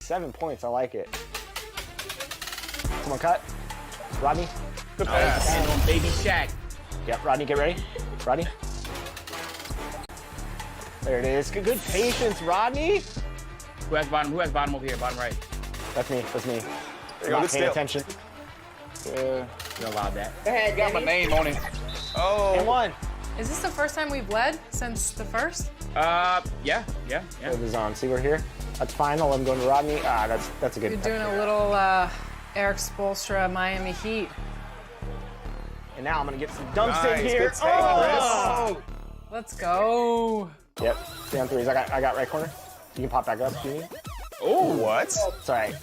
7 points, I like it. Come on, cut. Rodney. Good pass. And on baby Shaq. Yep, Rodney, get ready. Rodney. There it is. Good patience, Rodney. Who has bottom? Who has bottom over here? Bottom right. That's me. That's me. You're Not good paying still. attention. You allowed that. Go ahead, Got my name on it. Oh. And one. Is this the first time we've led since the first? Yeah. It was on. See, we're here. That's fine. I'll let him go to Rodney. That's a good. You're doing a little Eric Spoelstra Miami Heat. And now I'm gonna get some dunks Nice. in here. Good take, Oh! Let's go. Yep. 3 on 3s. I got right corner. You can pop back up if you need. Oh, what? It's all right.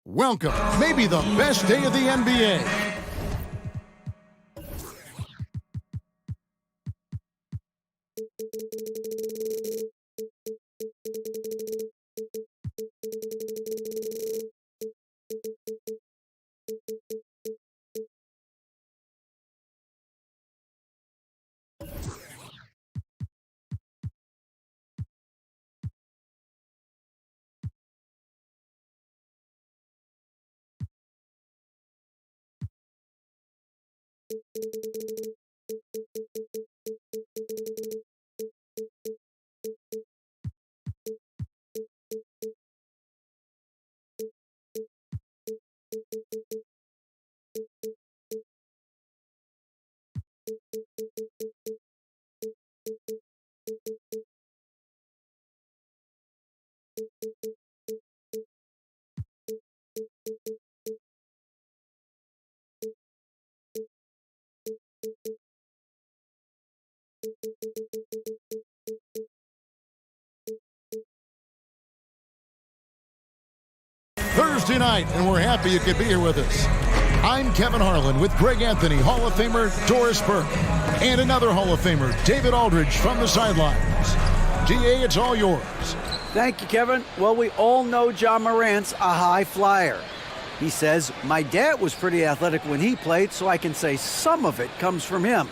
Welcome, maybe the best day of the NBA. Thursday night, and we're happy you could be here with us. I'm Kevin Harlan with Greg Anthony, Hall of Famer Doris Burke, and another Hall of Famer, David Aldridge, from the sidelines. DA, it's all yours. Thank you, Kevin. Well, we all know John Morant's a high flyer. He says, my dad was pretty athletic when he played, so I can say some of it comes from him.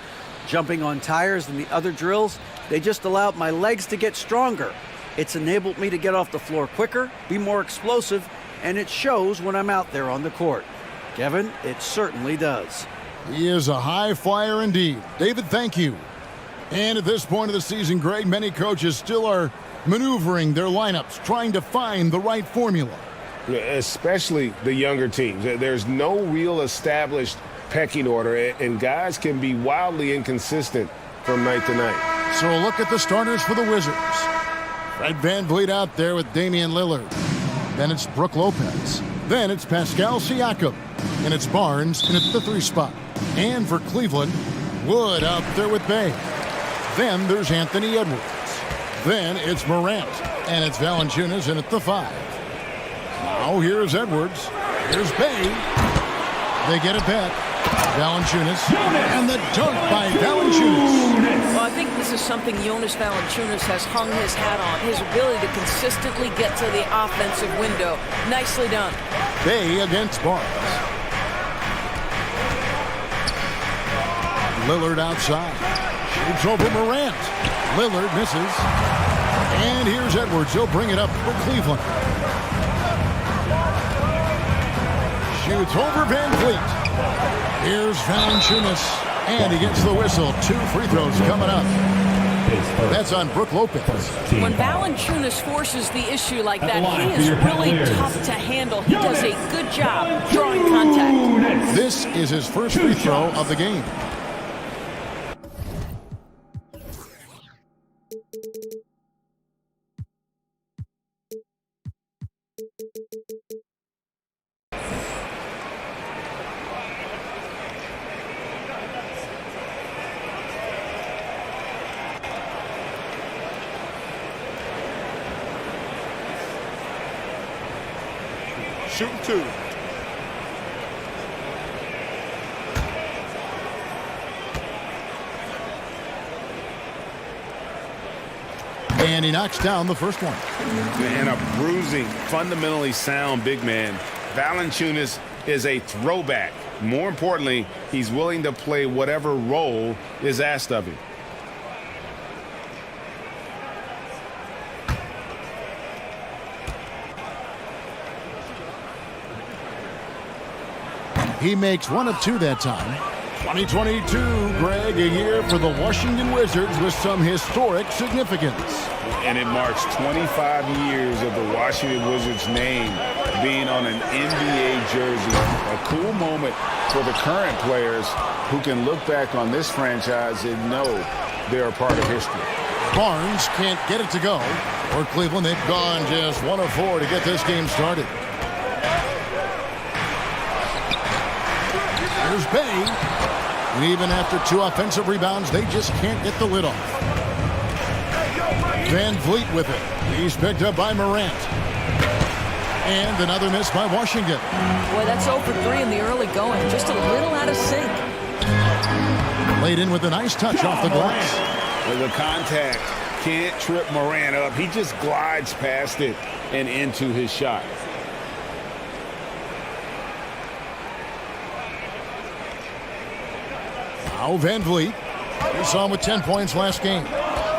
Jumping on tires and the other drills, they just allowed my legs to get stronger. It's enabled me to get off the floor quicker, be more explosive, and it shows when I'm out there on the court. Kevin, it certainly does. He is a high flyer indeed. David, thank you. And at this point of the season, Greg, many coaches still are maneuvering their lineups, trying to find the right formula. Yeah, especially the younger teams. There's no real established pecking order, and guys can be wildly inconsistent from night to night. So a look at the starters for the Wizards. Fred VanVleet out there with Damian Lillard. Then it's Brook Lopez. Then it's Pascal Siakam. And it's Barnes in at the 3 spot. And for Cleveland, Wood out there with Bay. Then there's Anthony Edwards. Then it's Morant. And it's Valanciunas in at the 5. Now here's Edwards. Here's Bay. They get it back. Valanciunas. And the dunk by Valanciunas. Well, I think this is something Jonas Valanciunas has hung his hat on, his ability to consistently get to the offensive window. Nicely done. Bay against Barnes. Lillard outside. Shoots over Morant. Lillard misses. And here's Edwards. He'll bring it up for Cleveland. Shoots over VanVleet. Here's Valanciunas. And he gets the whistle. 2 free throws coming up. That's on Brook Lopez. When Valanciunas forces the issue like that, he is really tough to handle. He does a good job drawing contact. This is his first free throw of the game. Shooting 2. And he knocks down the first one. And a bruising, fundamentally sound big man. Valanciunas is a throwback. More importantly, he's willing to play whatever role is asked of him. He makes 1 of 2 that time. 2022, Greg, a year for the Washington Wizards with some historic significance. And it marks 25 years of the Washington Wizards name being on an NBA jersey. A cool moment for the current players who can look back on this franchise and know they're a part of history. Barnes can't get it to go. For Cleveland, they've gone just 1 of 4 to get this game started. Here's Bay. And even after 2 offensive rebounds, they just can't get the lid off. Van Vliet with it. He's picked up by Morant. And another miss by Washington. Boy, that's 0 for 3 in the early going. Just a little out of sync. Laid in with a nice touch off the glass. Well, the contact can't trip Morant up. He just glides past it and into his shot. Now Van Vliet. We saw him with 10 points last game.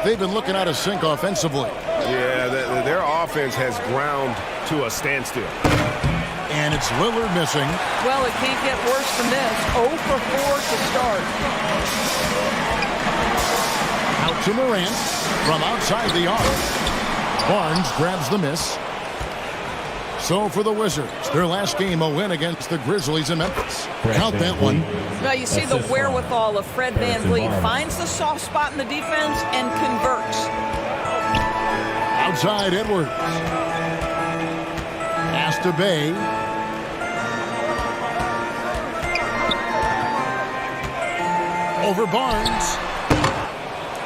They've been looking out of sync offensively. Yeah, their offense has ground to a standstill. And it's Lillard missing. Well, it can't get worse than this. 0 for 4 to start. Out to Morant from outside the arc. Barnes grabs the miss. So for the Wizards, their last game a win against the Grizzlies in Memphis. Count that one. Now you see the wherewithal of Fred Van Vliet. Finds the soft spot in the defense and converts. Outside Edwards. Pass to Bay. Over Barnes.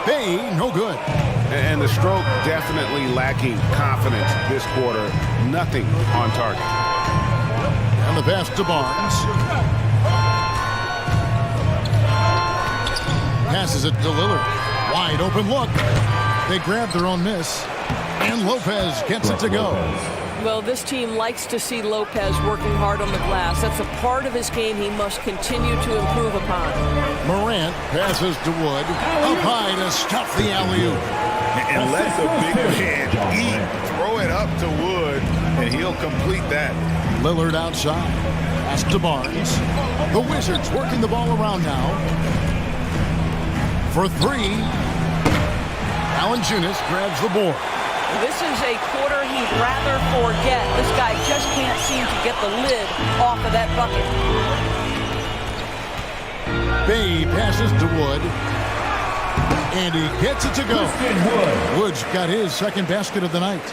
Bay, no good. And the stroke definitely lacking confidence this quarter. Nothing on target. And the pass to Barnes. Passes it to Lillard. Wide open look. They grab their own miss. And Lopez gets it to go. Well, this team likes to see Lopez working hard on the glass. That's a part of his game he must continue to improve upon. Morant passes to Wood. Up high to stuff the alley-oop. And let the big man eat. Throw it up to Wood, and he'll complete that. Lillard outside. Pass to Barnes. The Wizards working the ball around now. For 3. Valanciunas grabs the board. This is a quarter he'd rather forget. This guy just can't seem to get the lid off of that bucket. Bay passes to Wood. And he gets it to go. Wood's got his second basket of the night.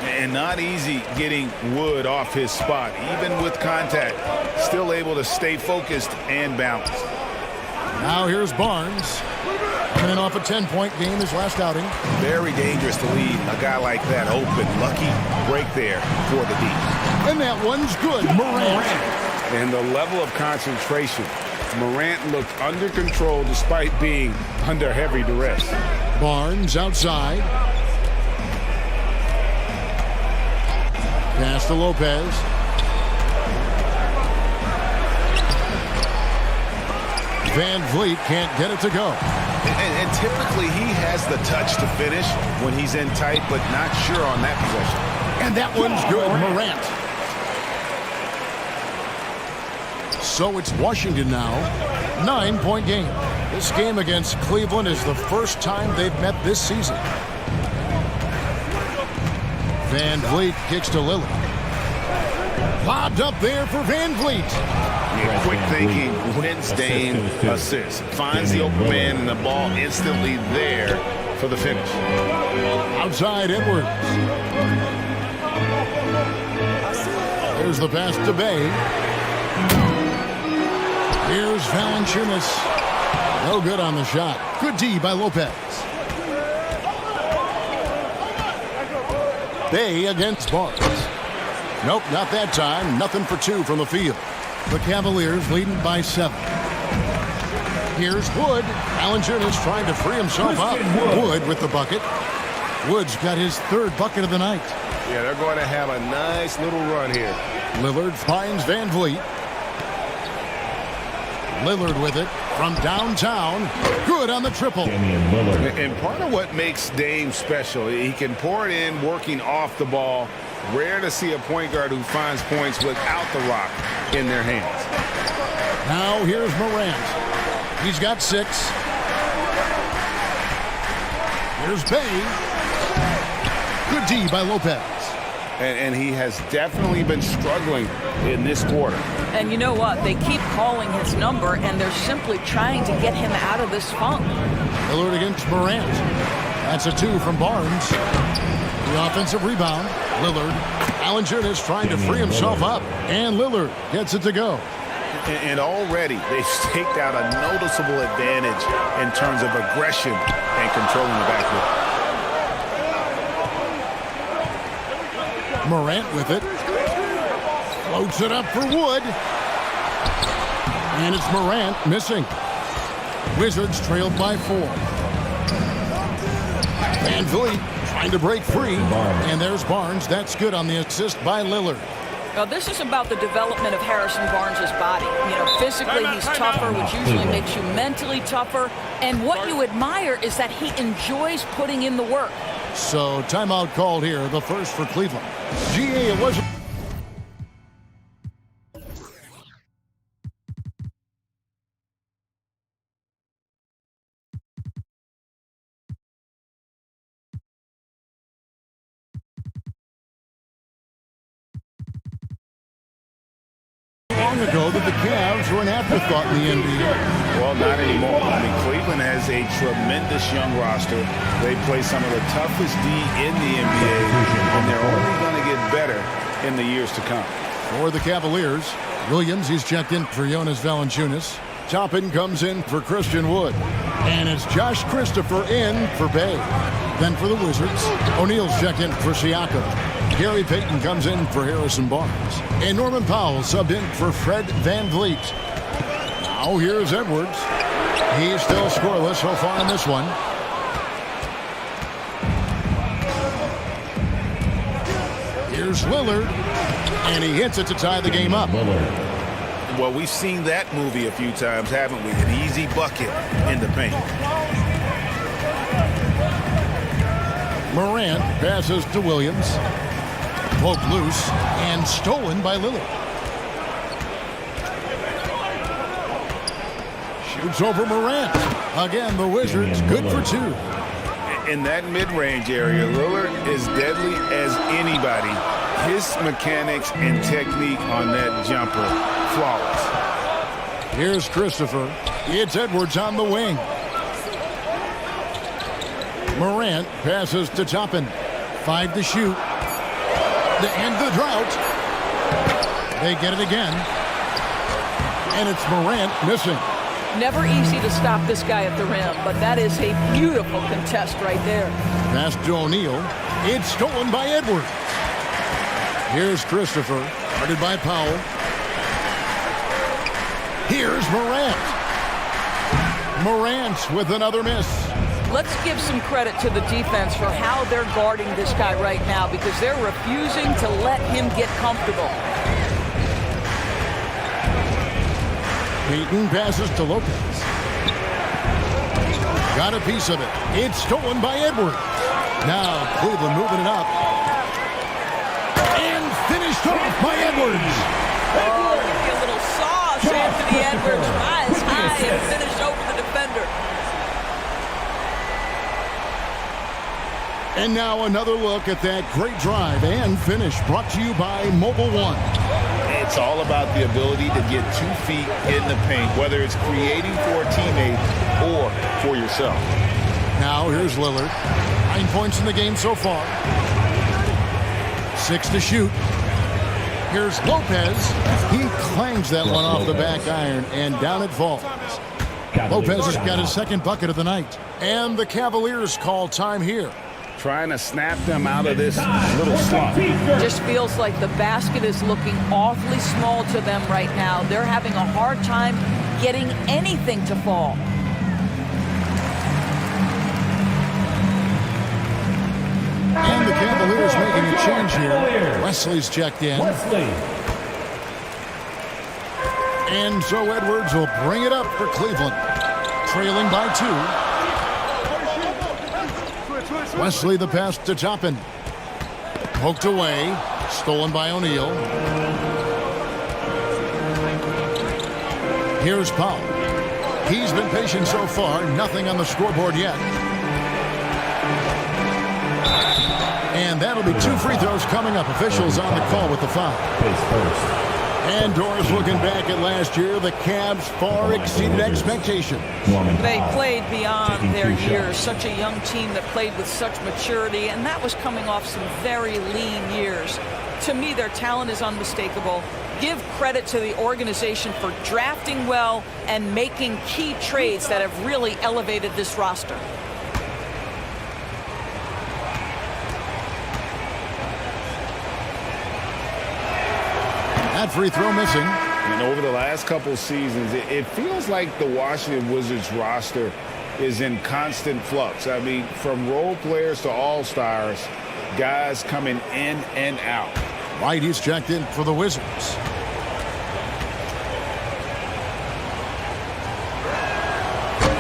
And not easy getting Wood off his spot. Even with contact, still able to stay focused and balanced. Now here's Barnes. Coming off a 10-point game his last outing. Very dangerous to leave a guy like that open. Lucky break there for the D. And that one's good. Morant. And the level of concentration. Morant looked under control despite being under heavy duress. Barnes outside. Pass to Lopez. Van Vliet can't get it to go. And typically he has the touch to finish when he's in tight, but not sure on that possession. And that one's good. Morant. So it's Washington now. 9-point game. This game against Cleveland is the first time they've met this season. Van Vliet kicks to Lillard. Lobbed up there for Van Vliet. Yeah, quick thinking wins Dame assist. Finds the open man and the ball instantly there for the finish. Outside Edwards. There's the pass to Bay. Here's Valanciunas. No good on the shot. Good D by Lopez. Bay against Barnes. Nope, not that time. Nothing for 2 from the field. The Cavaliers leading by 7. Here's Wood. Valanciunas trying to free himself up. Wood with the bucket. Wood's got his 3rd bucket of the night. Yeah, they're going to have a nice little run here. Lillard finds Van Vliet. Lillard with it from downtown. Good on the triple. And part of what makes Dame special, he can pour it in working off the ball. Rare to see a point guard who finds points without the rock in their hands. Now here's Morant. He's got 6. Here's Bay. Good D by Lopez. And he has definitely been struggling in this quarter. And you know what? They keep calling his number, and they're simply trying to get him out of this funk. Lillard against Morant. That's a 2 from Barnes. The offensive rebound. Lillard. Valanciunas trying to free himself up. And Lillard gets it to go. And already they've staked out a noticeable advantage in terms of aggression and controlling the backcourt. Morant with it. Floats it up for Wood. And it's Morant missing. Wizards trailed by 4. Van Vliet trying to break free. And there's Barnes. That's good on the assist by Lillard. Now, this is about the development of Harrison Barnes' body. You know, physically he's tougher, which usually makes you mentally tougher. And what you admire is that he enjoys putting in the work. So timeout called here, the first for Cleveland. GA, it wasn't. Long ago that the Cavs were an afterthought in the NBA. Well, not anymore. I mean, Cleveland has a tremendous young roster. They play some of the toughest D in the NBA, and they're only going to get better in the years to come. For the Cavaliers, Williams, he's checked in for Jonas Valanciunas. Toppin comes in for Christian Wood. And it's Josh Christopher in for Bay. Then for the Wizards, O'Neal's checked in for Siakam. Gary Payton comes in for Harrison Barnes. And Norman Powell subbed in for Fred VanVleet. Now here's Edwards. He's still scoreless so far in this one. Here's Lillard. And he hits it to tie the game up. Well, we've seen that movie a few times, haven't we? An easy bucket in the paint. Morant passes to Williams. Poked loose and stolen by Lillard. Shoots over Morant. Again, the Wizards good for 2. In that mid-range area, Lillard is deadly as anybody. His mechanics and technique on that jumper, flawless. Here's Christopher. It's Edwards on the wing. Morant passes to Toppin. 5 to shoot. To end the drought. They get it again. And it's Morant missing. Never easy to stop this guy at the rim, but that is a beautiful contest right there. Pass to O'Neal. It's stolen by Edwards. Here's Christopher. Guarded by Powell. Here's Morant. Morant with another miss. Let's give some credit to the defense for how they're guarding this guy right now, because they're refusing to let him get comfortable. Payton passes to Lopez. Got a piece of it. It's stolen by Edwards. Now Cleveland moving it up. And finished off by Edwards. Oh, give me a little sauce, Anthony Edwards. Rise high and finish over the defender. And now another look at that great drive and finish brought to you by Mobile One. It's all about the ability to get 2 feet in the paint, whether it's creating for a teammate or for yourself. Now here's Lillard. 9 points in the game so far. 6 to shoot. Here's Lopez. He clangs that one off the back iron, and down it falls. Lopez has got his second bucket of the night. And the Cavaliers call time here. Trying to snap them out of this little slump. Just feels like the basket is looking awfully small to them right now. They're having a hard time getting anything to fall. And the Cavaliers making a change here. Wesley's checked in. And so Edwards will bring it up for Cleveland. Trailing by 2. Wesley the pass to Toppin. Poked away. Stolen by O'Neal. Here's Powell. He's been patient so far. Nothing on the scoreboard yet. And that'll be 2 free throws coming up. Officials on the call with the foul. And Doris looking back at last year, the Cavs far exceeded expectations. They played beyond their years. Such a young team that played with such maturity, and that was coming off some very lean years. To me, their talent is unmistakable. Give credit to the organization for drafting well and making key trades that have really elevated this roster. That free throw missing. And over the last couple seasons, it feels like the Washington Wizards roster is in constant flux. I mean, from role players to all-stars, guys coming in and out. White, he's checked in for the Wizards.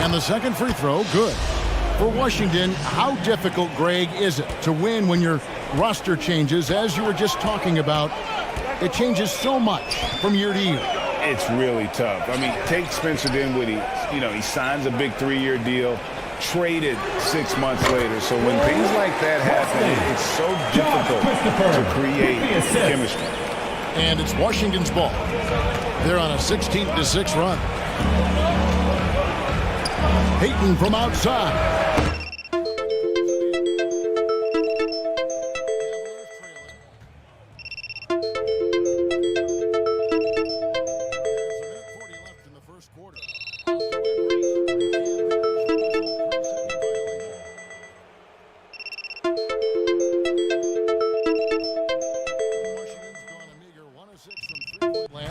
And the second free throw, good. For Washington, how difficult, Greg, is it to win when your roster changes, as you were just talking about? It changes so much from year to year. It's really tough. I mean, take Spencer Dinwiddie. He signs a big 3-year deal, traded 6 months later. So when things like that happen, it's so difficult to create chemistry. And it's Washington's ball. They're on a 16-6 run. Payton from outside.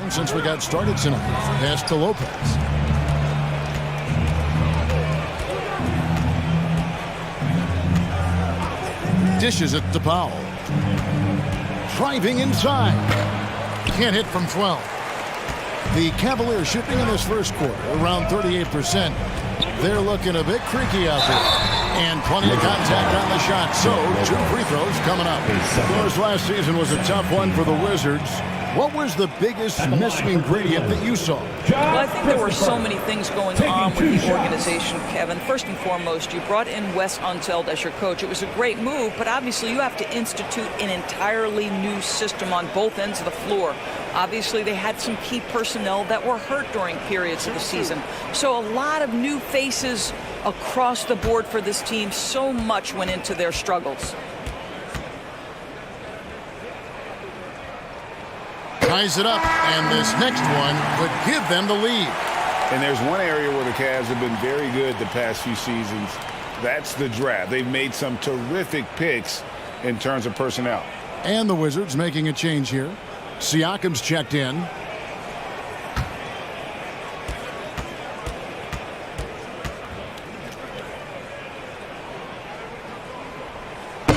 Since we got started tonight. Pass to Lopez. Dishes it to Powell. Driving inside. Can't hit from 12. The Cavaliers shooting in this first quarter around 38%. They're looking a bit creaky out there. And plenty of contact on the shot. So 2 free throws coming up. Of course, last season was a tough one for the Wizards. What was the biggest missing ingredient that you saw? Well, I think there were so many things going on with the organization, Kevin. First and foremost, you brought in Wes Unseld as your coach. It was a great move, but obviously you have to institute an entirely new system on both ends of the floor. Obviously, they had some key personnel that were hurt during periods of the season. So a lot of new faces across the board for this team. So much went into their struggles. Ties it up, and this next one would give them the lead. And there's one area where the Cavs have been very good the past few seasons. That's the draft. They've made some terrific picks in terms of personnel. And the Wizards making a change here. Siakam's checked in.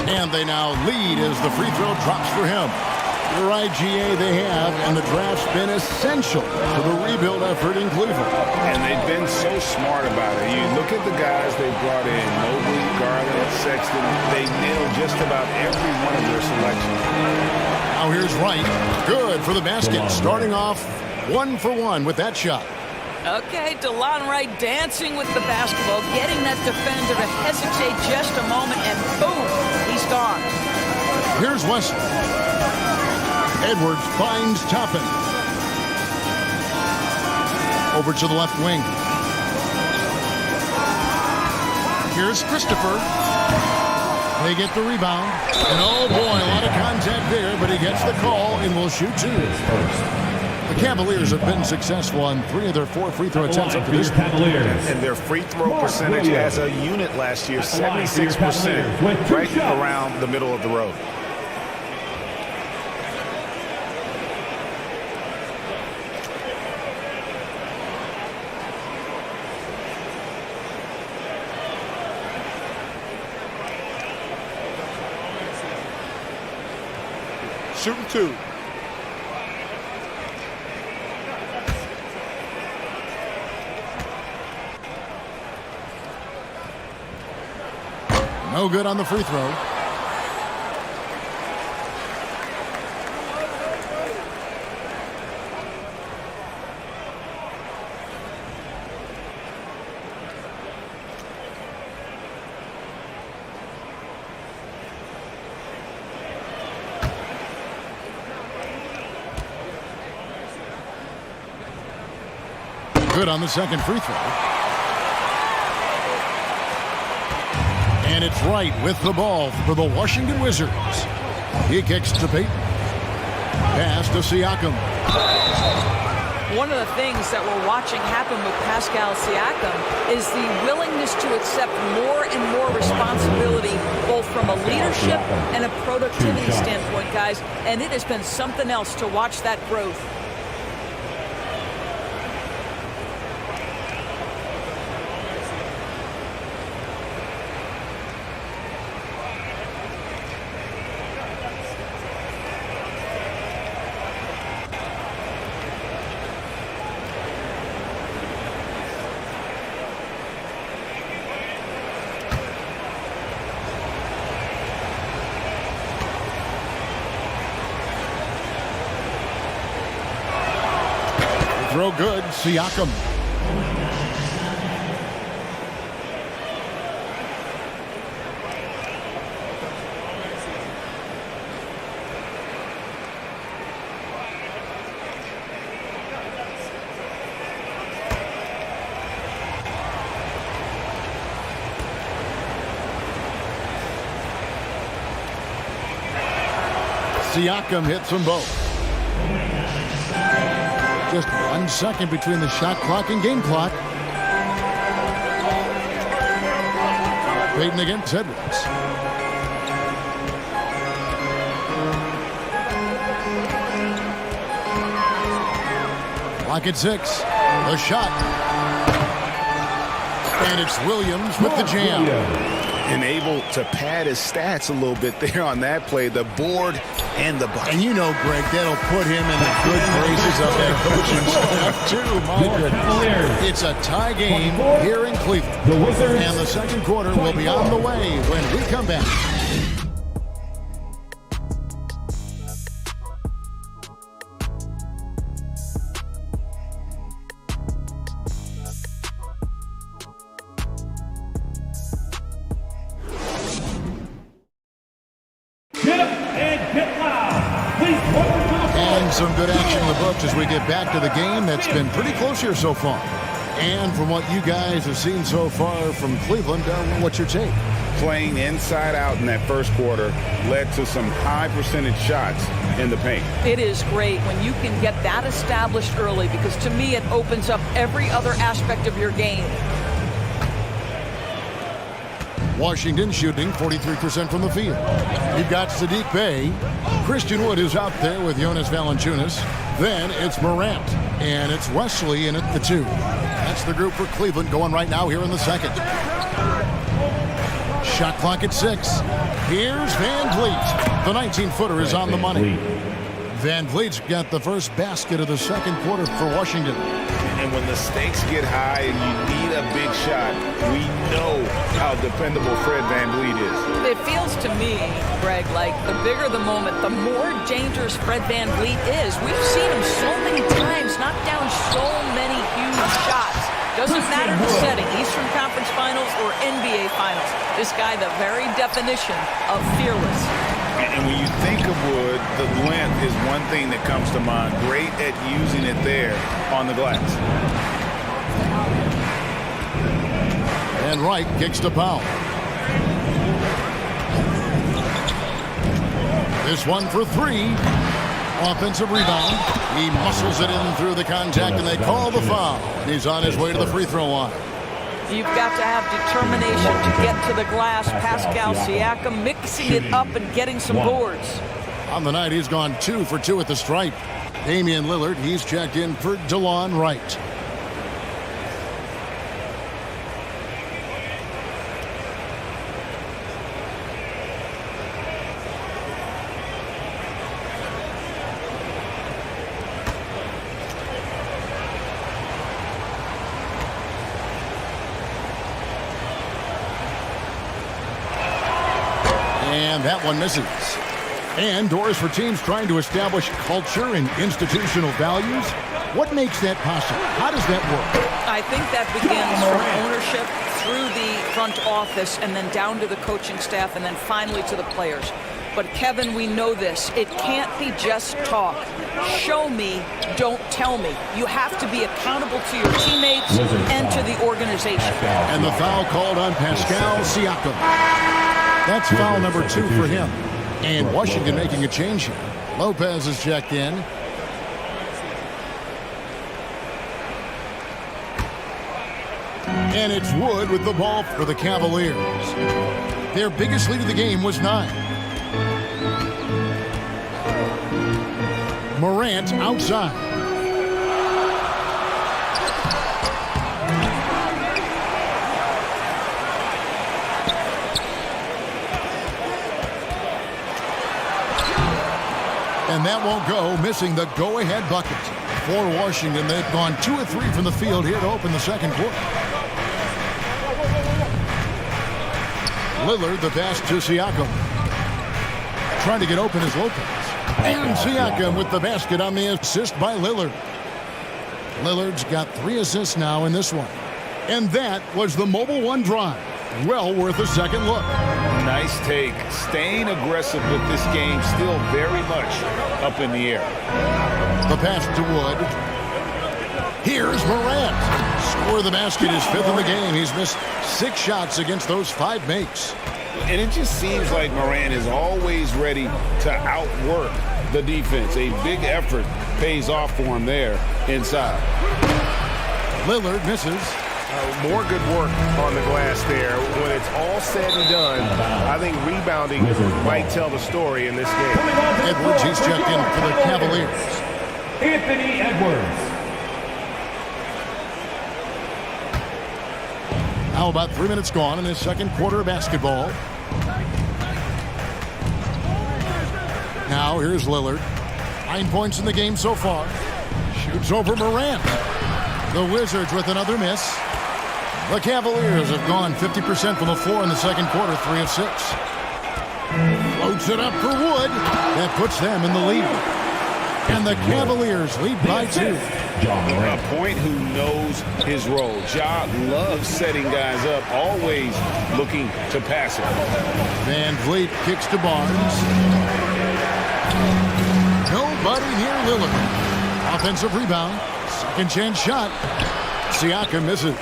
And they now lead as the free throw drops for him. You're right, GA, they have, and the draft's been essential to the rebuild effort in Cleveland. And they've been so smart about it. You look at the guys they brought in, Mobley, Garland, Sexton, they nailed just about every one of their selections. Now here's Wright. Good for the basket, starting off 1 for 1 with that shot. Okay, DeLon Wright dancing with the basketball, getting that defender to hesitate just a moment, and boom, he's gone. Here's Wesley. Edwards finds Toppin. Over to the left wing. Here's Christopher. They get the rebound. And oh boy, a lot of contact there, but he gets the call and will shoot 2. The Cavaliers have been successful on 3 of their 4 free throw attempts up to this point. And their free throw percentage as a unit last year, 76%, right around the middle of the road. Shooting 2. No good on the free throw. Good on the second free throw. And it's Wright with the ball for the Washington Wizards. He kicks to Payton. Pass to Siakam. One of the things that we're watching happen with Pascal Siakam is the willingness to accept more and more responsibility, both from a leadership and a productivity standpoint, guys. And it has been something else to watch that growth. Throw good, Siakam. Siakam hits them both. Just 1 second between the shot clock and game clock. Payton against Edwards. Clock at 6. The shot. And it's Williams with the jam. And able to pad his stats a little bit there on that play. The board and the bucket. And you know, Greg, that'll put him in the good graces of that coaching staff, too. My goodness. It's a tie game here in Cleveland. And the second quarter will be on the way when we come back. Some good action in the books as we get back to the game that's been pretty close here so far. And from what you guys have seen so far from Cleveland, what's your take? Playing inside out in that first quarter led to some high percentage shots in the paint. It is great when you can get that established early, because to me it opens up every other aspect of your game. Washington shooting 43% from the field. You've got Sadiq Bey. Christian Wood is out there with Jonas Valanciunas. Then it's Morant. And it's Wesley in at the 2. That's the group for Cleveland going right now here in the second. Shot clock at 6. Here's Van Vliet. The 19-footer is on the money. Van Vliet's got the first basket of the second quarter for Washington. And when the stakes get high and you need a big shot, we know how dependable Fred VanVleet is. It feels to me, Greg, like the bigger the moment, the more dangerous Fred VanVleet is. We've seen him so many times knock down so many huge shots. Doesn't matter the setting, Eastern Conference Finals or NBA Finals. This guy, the very definition of fearless. And when you think of Wood, the length is one thing that comes to mind. Great at using it there on the glass. And Wright kicks to Powell. This one for 3. Offensive rebound. He muscles it in through the contact, and they call the foul. He's on his way to the free throw line. You've got to have determination to get to the glass. Pascal Siakam mixing it up and getting some boards. On the night, he's gone 2 for 2 at the stripe. Damian Lillard, he's checked in for DeLon Wright. And that one misses. And doors for teams trying to establish culture and institutional values. What makes that possible? How does that work? I think that begins from ownership through the front office and then down to the coaching staff and then finally to the players. But Kevin, we know this. It can't be just talk. Show me, don't tell me. You have to be accountable to your teammates and to the organization. And the foul called on Pascal Siakam. That's foul number 2 for him. And Washington making a change here. Lopez is checked in. And it's Wood with the ball for the Cavaliers. Their biggest lead of the game was 9. Morant outside. And that won't go, missing the go-ahead bucket. For Washington, they've gone 2 of 3 from the field here to open the second quarter. Lillard, the pass to Siakam. Trying to get open is Lopez. And Siakam with the basket on the assist by Lillard. Lillard's got 3 assists now in this one. And that was the Mobile One drive. Well worth a second look. Nice take. Staying aggressive with this game, still very much up in the air. The pass to Wood. Here's Morant. Score of the basket is 5th in the game. He's missed 6 shots against those 5 makes. And it just seems like Morant is always ready to outwork the defense. A big effort pays off for him there inside. Lillard misses. More good work on the glass there. When it's all said and done, I think rebounding might tell the story in this game. Edwards, he's checked in for the Cavaliers. Anthony Edwards. Now about 3 minutes gone in this second quarter of basketball. Now here's Lillard. 9 points in the game so far. Shoots over Morant. The Wizards with another miss. The Cavaliers have gone 50% from the floor in the second quarter, 3 of 6. Floats it up for Wood. That puts them in the lead. And the Cavaliers lead by 2. A point who knows his role. Ja loves setting guys up, always looking to pass it. Van Vliet kicks to Barnes. Nobody near Lillard. Offensive rebound. Second chance shot. Siakam misses.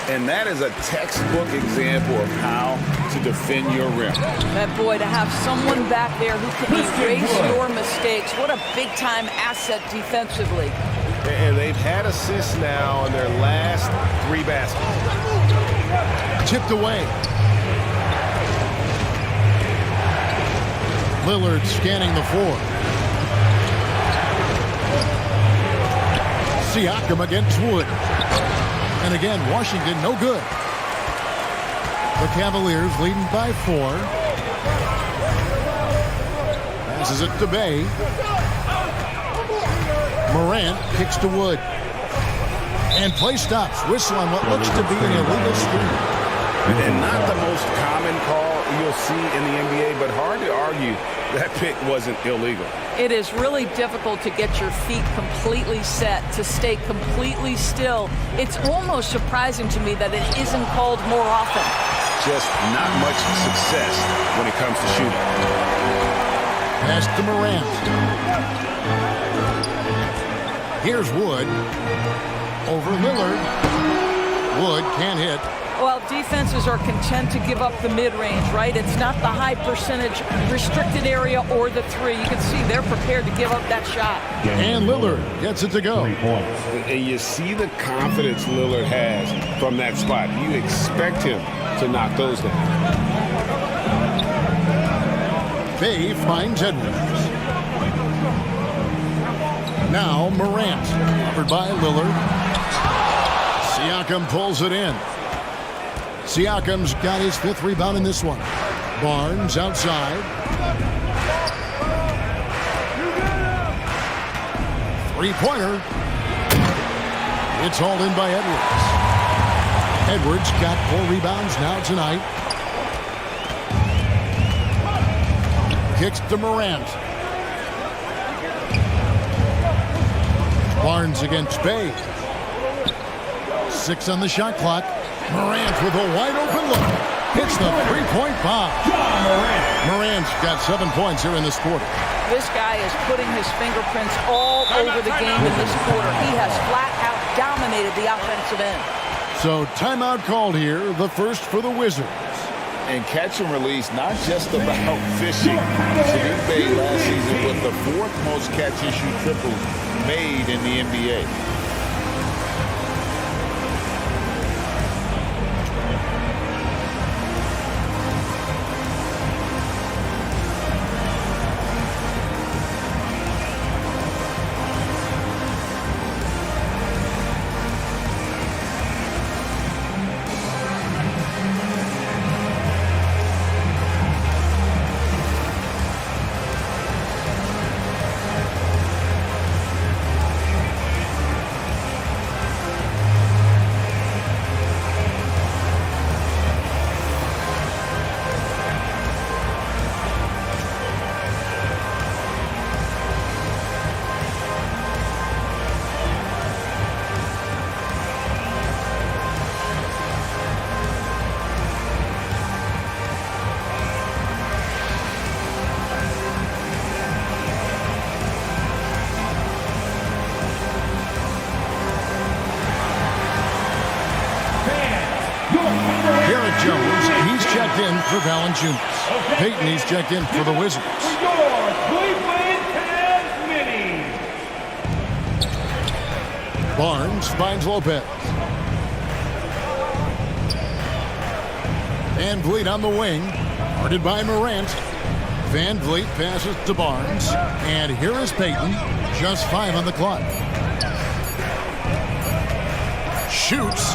And that is a textbook example of how to defend your rim. That boy, to have someone back there who can erase your mistakes, what a big-time asset defensively. And they've had assists now in their last 3 baskets. Tipped away. Lillard scanning the floor. Siakam against Wood. And again, Washington no good. The Cavaliers leading by 4. Passes it to Bay. Morant kicks to Wood. And play stops. Whistle on what looks to be an illegal screen. And not the most common call you'll see in the NBA, but hard to argue that pick wasn't illegal. It is really difficult to get your feet completely set, to stay completely still. It's almost surprising to me that it isn't called more often. Just not much success when it comes to shooting. Pass to Morant. Here's Wood. Over Lillard. Wood can't hit. Well, defenses are content to give up the mid-range, right? It's not the high percentage restricted area or the 3. You can see they're prepared to give up that shot. And Lillard gets it to go. And you see the confidence Lillard has from that spot. You expect him to knock those down. Bay finds Edwards. Now Morant. Covered by Lillard. Siakam pulls it in. Siakam's got his 5th rebound in this one. Barnes outside. 3-pointer. It's hauled in by Edwards. Edwards got 4 rebounds now tonight. Kicks to Morant. Barnes against Bay. 6 on the shot clock. Morant with a wide open look. hits the three-point bomb. Morant's got 7 points here in this quarter. This guy is putting his fingerprints all over the game in this quarter. He has flat out dominated the offensive end. So timeout called here, the first for the Wizards. And catch and release, not just about fishing. Saddiq Bey last season with the 4th most catch-issue triples made in the NBA. Jones, he's checked in for Valanciunas. Payton, he's checked in for the Wizards. Barnes finds Lopez. Van Vliet on the wing, guarded by Morant. Van Vliet passes to Barnes, and here is Payton, just 5 on the clock. Shoots.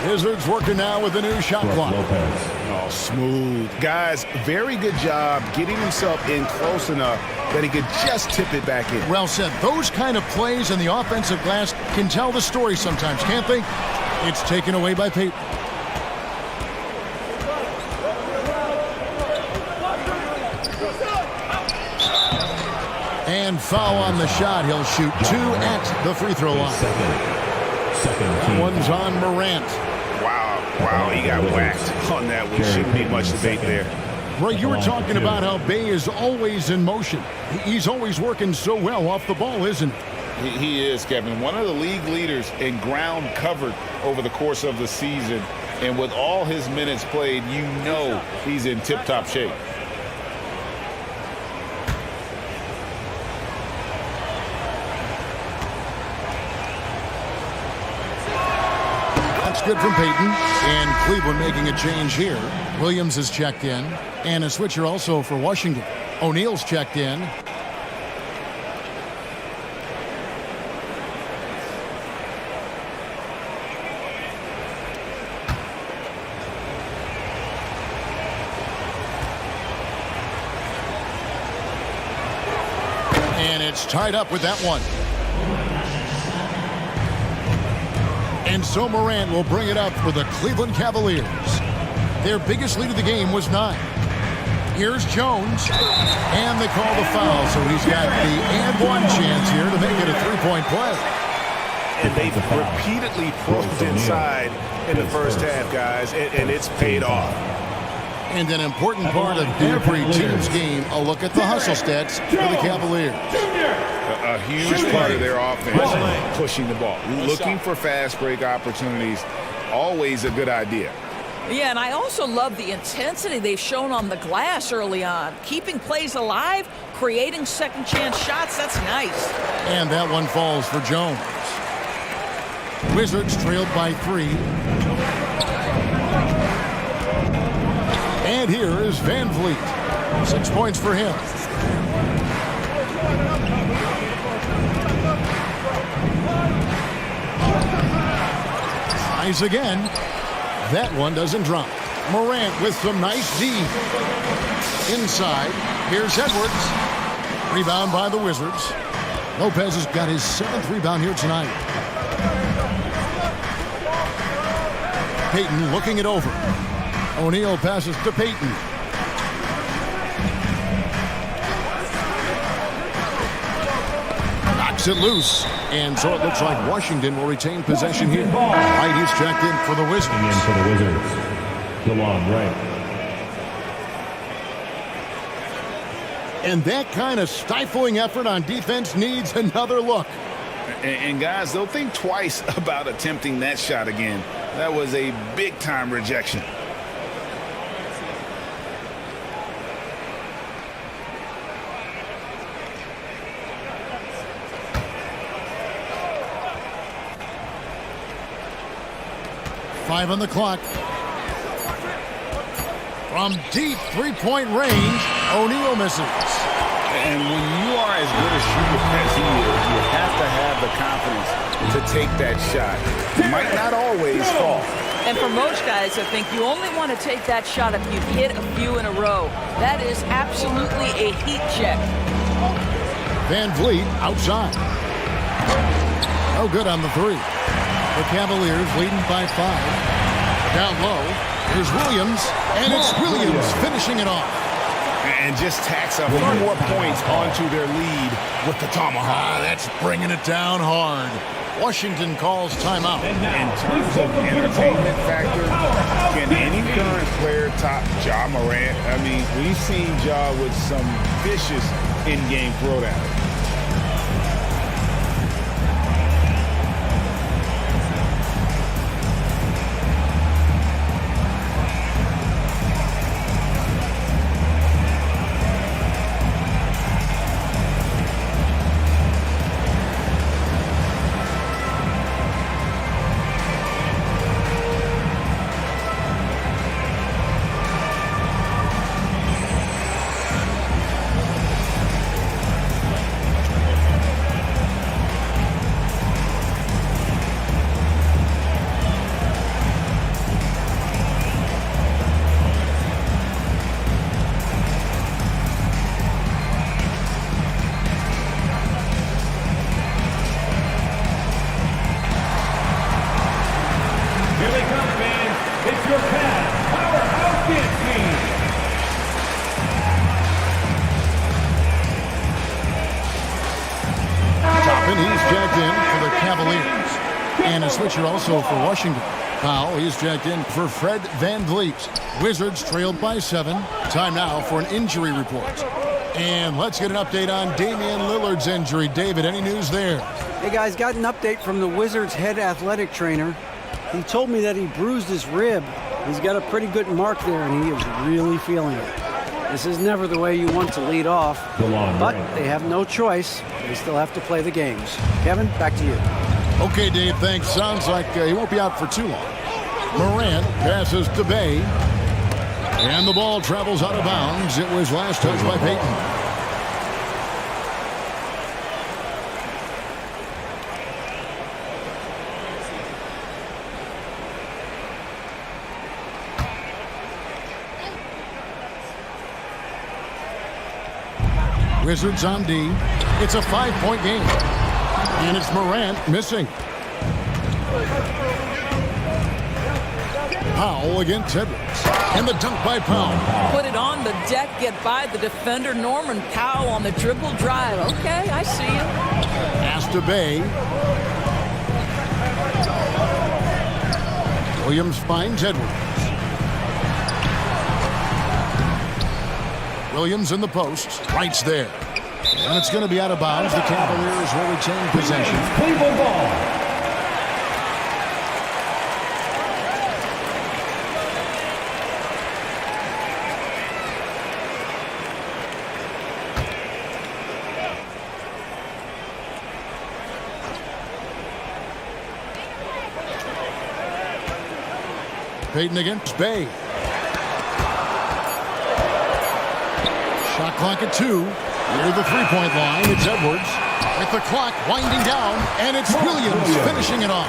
Wizards working now with the new shot clock. Oh, smooth. Guys, very good job getting himself in close enough that he could just tip it back in. Well said. Those kind of plays in the offensive glass can tell the story sometimes, can't they? It's taken away by Payton. And foul on the shot. He'll shoot 2 at the free throw line. That one's on Morant. Wow, he got whacked on that one. Shouldn't be much debate there. Roy, you were talking about how Bey is always in motion. He's always working so well off the ball, isn't he? He is, Kevin. One of the league leaders in ground covered over the course of the season. And with all his minutes played, you know he's in tip-top shape. That's good from Payton. And Cleveland making a change here. Williams has checked in. And a switcher also for Washington. O'Neal's checked in. And it's tied up with that one. And so Morant will bring it up for the Cleveland Cavaliers. Their biggest lead of the game was 9. Here's Jones. And they call the foul, so he's got the and one chance here to make it a three-point play. And they've repeatedly probed inside in the first half, guys, and it's paid off. And an important part of every team's game, a look at the hustle stats for the Cavaliers. A huge part of their offense, pushing the ball. Looking for fast break opportunities, always a good idea. Yeah, and I also love the intensity they've shown on the glass early on. Keeping plays alive, creating second chance shots, that's nice. And that one falls for Jones. Wizards trailed by 3. And here is Van Vliet. 6 points for him. Tries again. That one doesn't drop. Morant with some nice D. Inside. Here's Edwards. Rebound by the Wizards. Lopez has got his 7th rebound here tonight. Payton looking it over. O'Neal passes to Payton. Knocks Knocks it loose. And so it looks like Washington will retain possession here. Wright is checked in for the Wizards. In for the Wizards. DeLon Wright. And that kind of stifling effort on defense needs another look. And guys, they'll think twice about attempting that shot again. That was a big-time rejection. Five on the clock. From deep three-point range, O'Neal misses. And when you are as good a shooter as he is, you have to have the confidence to take that shot. It might not always fall. And for most guys, I think you only want to take that shot if you've hit a few in a row. That is absolutely a heat check. Van Vliet outside. No good on the three. The Cavaliers leading by 5. Down low, here's Williams, and it's Williams finishing it off. And just tacks a few more points onto their lead with the tomahawk. That's bringing it down hard. Washington calls timeout. In terms of entertainment factor, can any current player top Ja Morant? I mean, we've seen Ja with some vicious in-game throwdown. Cavaliers. And a switcher also for Washington. Powell, he's checked in for Fred Van Vliet. Wizards trailed by 7. Time now for an injury report. And let's get an update on Damian Lillard's injury. David, any news there? Hey guys, got an update from the Wizards head athletic trainer. He told me that he bruised his rib. He's got a pretty good mark there, and he is really feeling it. This is never the way you want to lead off, but they have no choice. They still have to play the games. Kevin, back to you. Okay, Dave, thanks. Sounds like he won't be out for too long. Morant passes to Bay, and the ball travels out of bounds. It was last touched by Payton. Wizards on D. It's a 5-point game. And it's Morant missing. Powell against Edwards. And the dunk by Powell. Put it on the deck, get by the defender. Norman Powell on the dribble drive. Okay, I see you. Pass to Bay. Williams finds Edwards. Williams in the post. Wright's there. And it's going to be out of bounds. The Cavaliers will retain possession. Cleveland ball. Payton against Bay. Shot clock at 2. Near the three-point line, it's Edwards. With the clock winding down, and it's Williams finishing it off.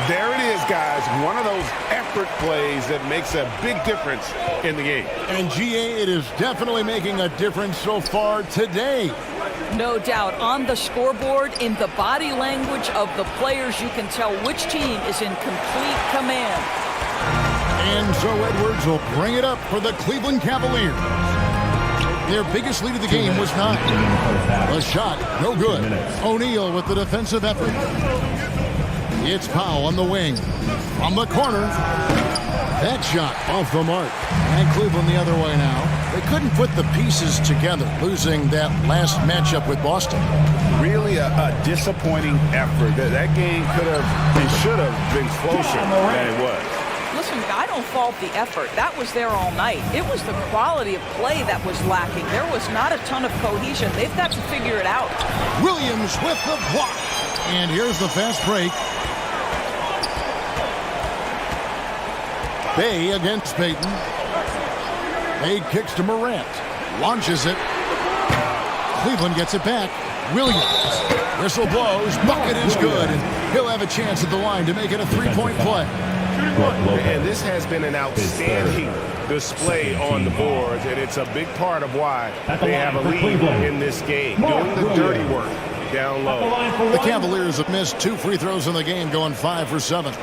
There it is, guys. One of those effort plays that makes a big difference in the game. And GA, it is definitely making a difference so far today. No doubt. On the scoreboard, in the body language of the players, you can tell which team is in complete command. And so Edwards will bring it up for the Cleveland Cavaliers. Their biggest lead of the game was not. A shot, no good. O'Neal with the defensive effort. It's Powell on the wing. From the corner. That shot off the mark. And Cleveland the other way now. They couldn't put the pieces together, losing that last matchup with Boston. Really a disappointing effort. That game could have and should have been closer than it was. Listen, I don't fault the effort. That was there all night. It was the quality of play that was lacking. There was not a ton of cohesion. They've got to figure it out. Williams with the block. And here's the fast break. Bay against Payton. Bay kicks to Morant. Launches it. Cleveland gets it back. Williams. Whistle blows. Bucket is good. And he'll have a chance at the line to make it a three-point play. And this has been an outstanding display on the boards, and it's a big part of why they have a lead in this game, doing the dirty work down low. The Cavaliers have missed 2 free throws in the game, going 5 for 7.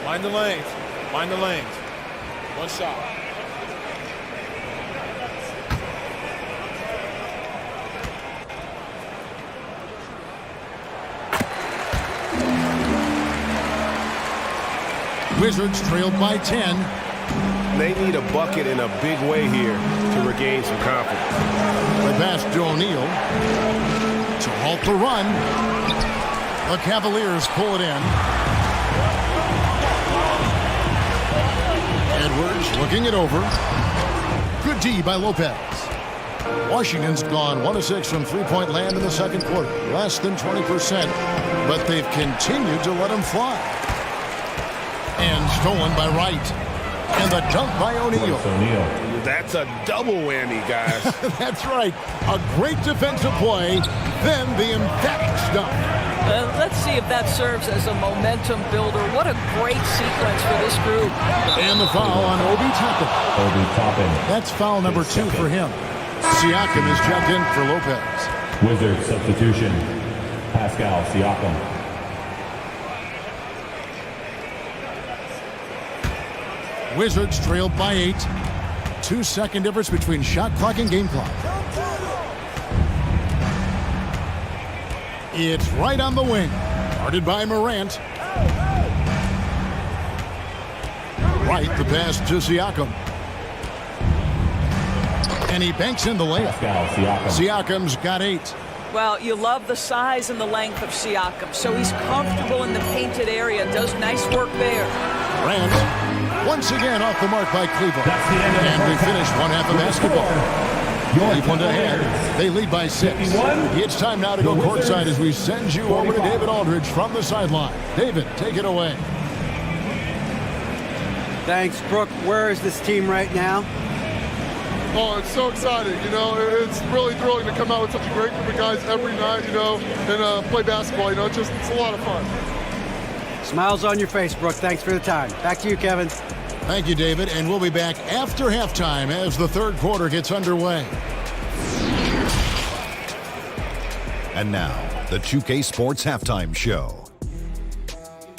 Find the lanes. Find the lanes. One shot. Wizards trailed by 10. They need a bucket in a big way here to regain some confidence. The pass to O'Neal to halt the run. The Cavaliers pull it in. Edwards looking it over. Good D by Lopez. Washington's gone 1 of 6 from three-point land in the second quarter. Less than 20%, but they've continued to let them fly. And stolen by Wright. And the dunk by O'Neal. That's a double whammy, guys. That's right. A great defensive play, then the emphatic dunk. Let's see if that serves as a momentum builder. What a great sequence for this group. And the foul on Obi Toppin. Toppin. That's foul number 2 for him. Siakam is checked in for Lopez. Wizards substitution. Pascal Siakam. Wizards trailed by 8. 2-second difference between shot clock and game clock. It's right on the wing. Guarded by Morant. Right, the pass to Siakam. And he banks in the layup. Siakam's got 8. Well, you love the size and the length of Siakam. So he's comfortable in the painted area. Does nice work there. Morant, once again off the mark by Cleveland. And we finish one half of basketball. Cleveland ahead. They lead by 6. It's time now to go courtside as we send you over to David Aldridge from the sideline. David, take it away. Thanks, Brooke. Where is this team right now? Oh, it's so exciting. You know, it's really thrilling to come out with such a great group of guys every night, you know, and play basketball. You know, it's a lot of fun. Smiles on your face, Brooke. Thanks for the time. Back to you, Kevin. Thank you, David. And we'll be back after halftime as the third quarter gets underway. And now, the 2K Sports Halftime Show.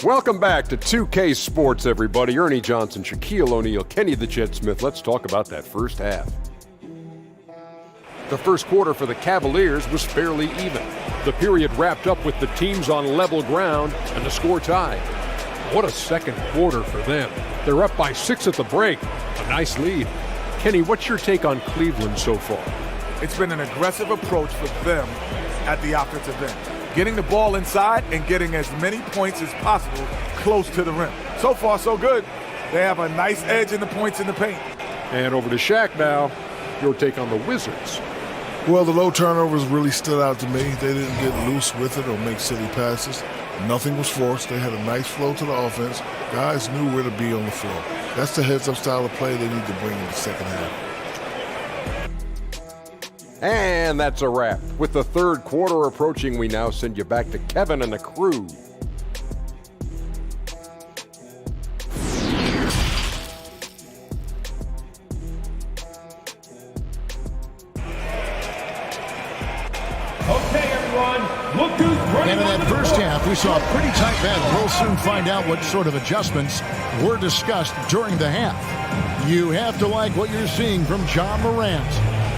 Welcome back to 2K Sports, everybody. Ernie Johnson, Shaquille O'Neal, Kenny the Jet Smith. Let's talk about that first half. The first quarter for the Cavaliers was fairly even. The period wrapped up with the teams on level ground and the score tied. What a second quarter for them. They're up by 6 at the break. A nice lead. Kenny, what's your take on Cleveland so far? It's been an aggressive approach for them at the offensive end. Getting the ball inside and getting as many points as possible close to the rim. So far, so good. They have a nice edge in the points in the paint. And over to Shaq now. Your take on the Wizards. Well, the low turnovers really stood out to me. They didn't get loose with it or make silly passes. Nothing was forced. They had a nice flow to the offense. Guys knew where to be on the floor. That's the heads-up style of play they need to bring in the second half. And that's a wrap. With the third quarter approaching, we now send you back to Kevin and the crew. Okay, everyone, And in that first half, we saw a pretty tight battle. We'll soon find out what sort of adjustments were discussed during the half. You have to like what you're seeing from Ja Morant.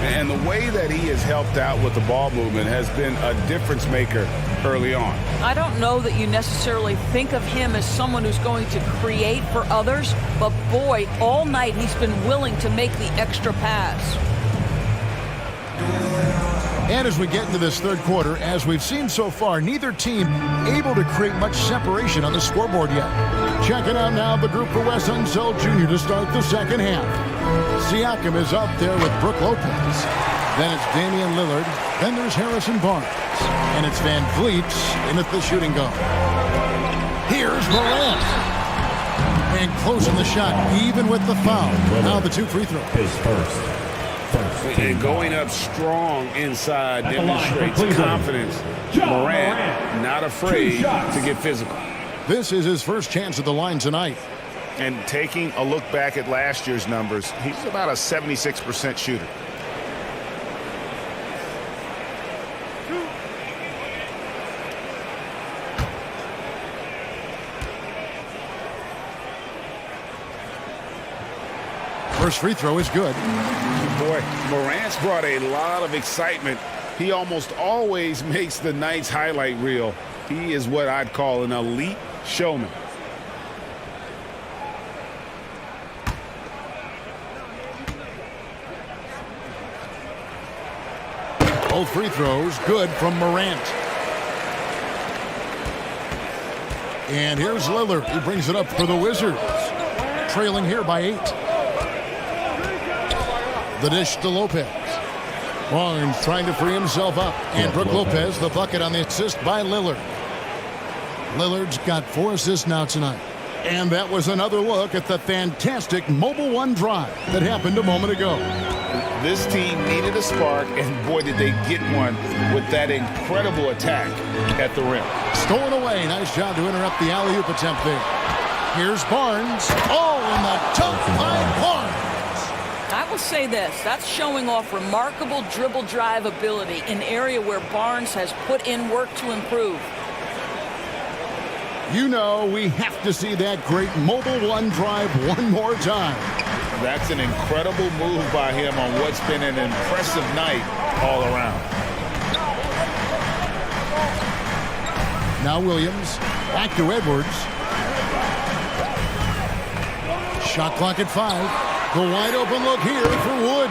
And the way that he has helped out with the ball movement has been a difference maker early on. I don't know that you necessarily think of him as someone who's going to create for others, but boy, all night he's been willing to make the extra pass. And as we get into this third quarter, as we've seen so far, neither team able to create much separation on the scoreboard yet. Checking out now the group for Wes Unseld Jr. to start the second half. Siakam is up there with Brook Lopez. Then it's Damian Lillard. Then there's Harrison Barnes. And it's Van Vliet in at the shooting guard. Here's Morant. And closing the shot, even with the foul. Now the 2 free throws. His first. And going up strong inside demonstrates confidence. Morant not afraid to get physical. This is his first chance at the line tonight. And taking a look back at last year's numbers, he's about a 76% shooter. First free throw is good. Boy, Morant's brought a lot of excitement. He almost always makes the night's highlight reel. He is what I'd call an elite showman. Both free throws good from Morant. And here's Lillard, who brings it up for the Wizards. Trailing here by 8. The dish to Lopez. Barnes trying to free himself up. And Brook Lopez, the bucket on the assist by Lillard. Lillard's got 4 assists now tonight. And that was another look at the fantastic Mobile One drive that happened a moment ago. This team needed a spark, and boy, did they get one with that incredible attack at the rim. Stolen away. Nice job to interrupt the alley-oop attempt there. Here's Barnes. Oh, and the dunk by Barnes. I will say this, that's showing off remarkable dribble drive ability, an area where Barnes has put in work to improve. You know, we have to see that great Mobile One drive one more time. That's an incredible move by him on what's been an impressive night all around. Now Williams, back to Edwards. Shot clock at 5. The wide open look here for Wood.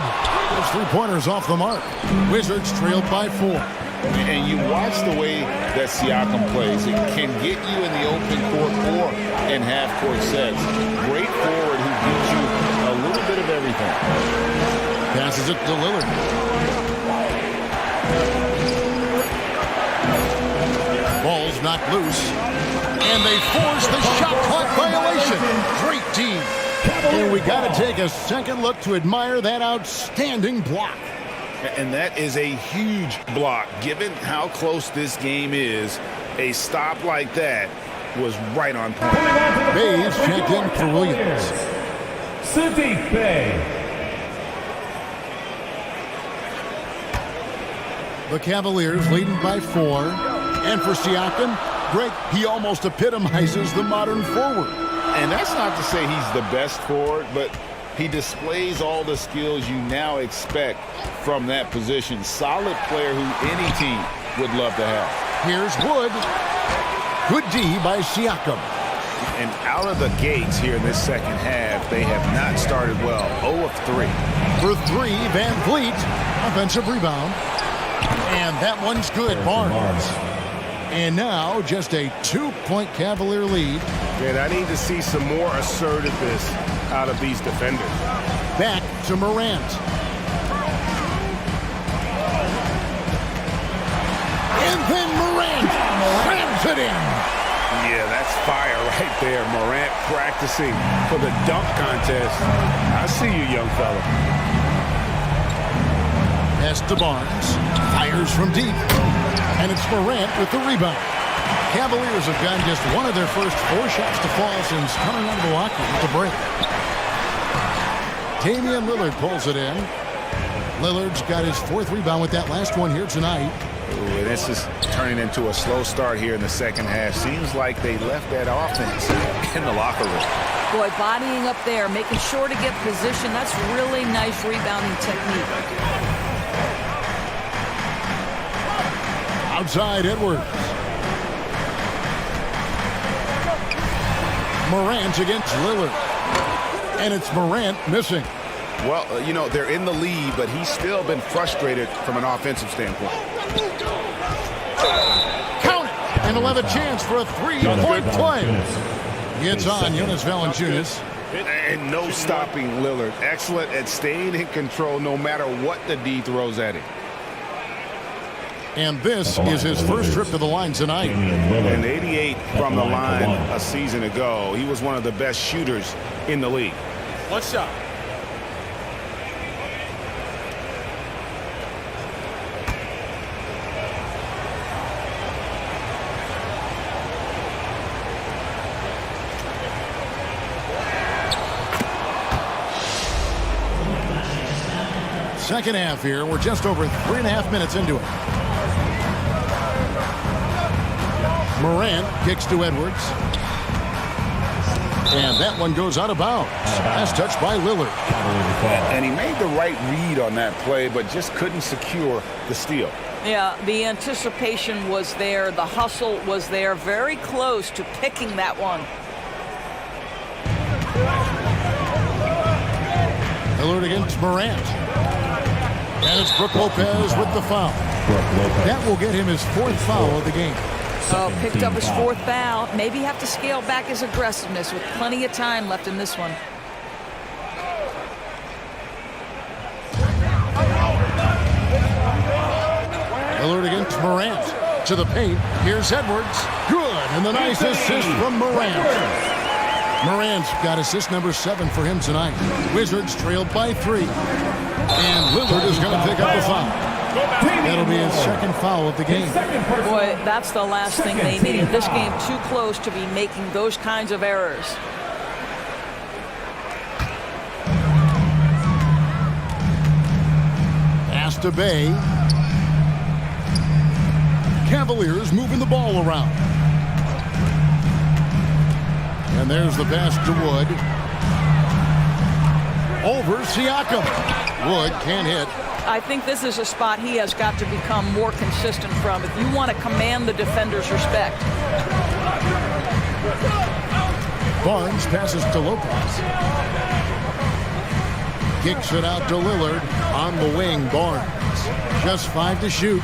Those 3-pointers off the mark. Wizards trailed by 4. And you watch the way that Siakam plays. It can get you in the open court or in half-court sets. Great forward who gives you a little bit of everything. Passes it to Lillard. Ball's knocked loose. And they force the shot clock violation. Great team. And we got to take a second look to admire that outstanding block. And that is a huge block. Given how close this game is, a stop like that was right on point. Bayes checked in for Williams. Saddiq Bey. The Cavaliers leading by 4. And for Siakam, Greg, he almost epitomizes the modern forward. And that's not to say he's the best forward, but he displays all the skills you now expect from that position. Solid player who any team would love to have. Here's Wood. Good D by Siakam. And out of the gates here in this second half, they have not started well. 0 of 3. For 3, Van Vliet. Offensive rebound. And that one's good. Barnes. And now just a 2-point Cavalier lead. And I need to see some more assertiveness out of these defenders. Back to Morant. And then Morant slams it in. Yeah, that's fire right there. Morant practicing for the dunk contest. I see you, young fella. Pass to Barnes. Fires from deep. And it's Morant with the rebound. Cavaliers have gotten just one of their first 4 shots to fall since coming out of the locker room with the break. Damian Lillard pulls it in. Lillard's got his 4th rebound with that last one here tonight. Ooh, and this is turning into a slow start here in the second half. Seems like they left that offense in the locker room. Boy, bodying up there, making sure to get position. That's really nice rebounding technique. Outside Edwards. Morant against Lillard. And it's Morant missing. Well, you know, they're in the lead, but he's still been frustrated from an offensive standpoint. Count it! And he'll have a chance for a three-point play. It's on Jonas Valanciunas. And no stopping Lillard. Excellent at staying in control no matter what the D throws at him. And this is his first trip to the line tonight. And 88 from the line a season ago. He was one of the best shooters in the league. One shot. Second half here. We're just over 3.5 minutes into it. Morant kicks to Edwards. And that one goes out of bounds. That's touched by Lillard. And he made the right read on that play, but just couldn't secure the steal. Yeah, the anticipation was there. The hustle was there. Very close to picking that one. Lillard against Morant. And it's Brook Lopez with the foul. That will get him his 4th foul of the game. Oh, picked up his 4th foul. Maybe have to scale back his aggressiveness with plenty of time left in this one. Lillard against Morant. To the paint. Here's Edwards. Good. And the nice assist from Morant. Morant's got assist number 7 for him tonight. Wizards trailed by 3. And Lillard is going to pick up the foul. That'll be his 2nd foul of the game. Boy, that's the last thing they needed. This game too close to be making those kinds of errors. Pass to Bay. Cavaliers moving the ball around. And there's the pass to Wood. Over Siakam. Wood can't hit. I think this is a spot he has got to become more consistent from if you want to command the defender's respect. Barnes passes to Lopez. Kicks it out to Lillard. On the wing, Barnes. Just 5 to shoot.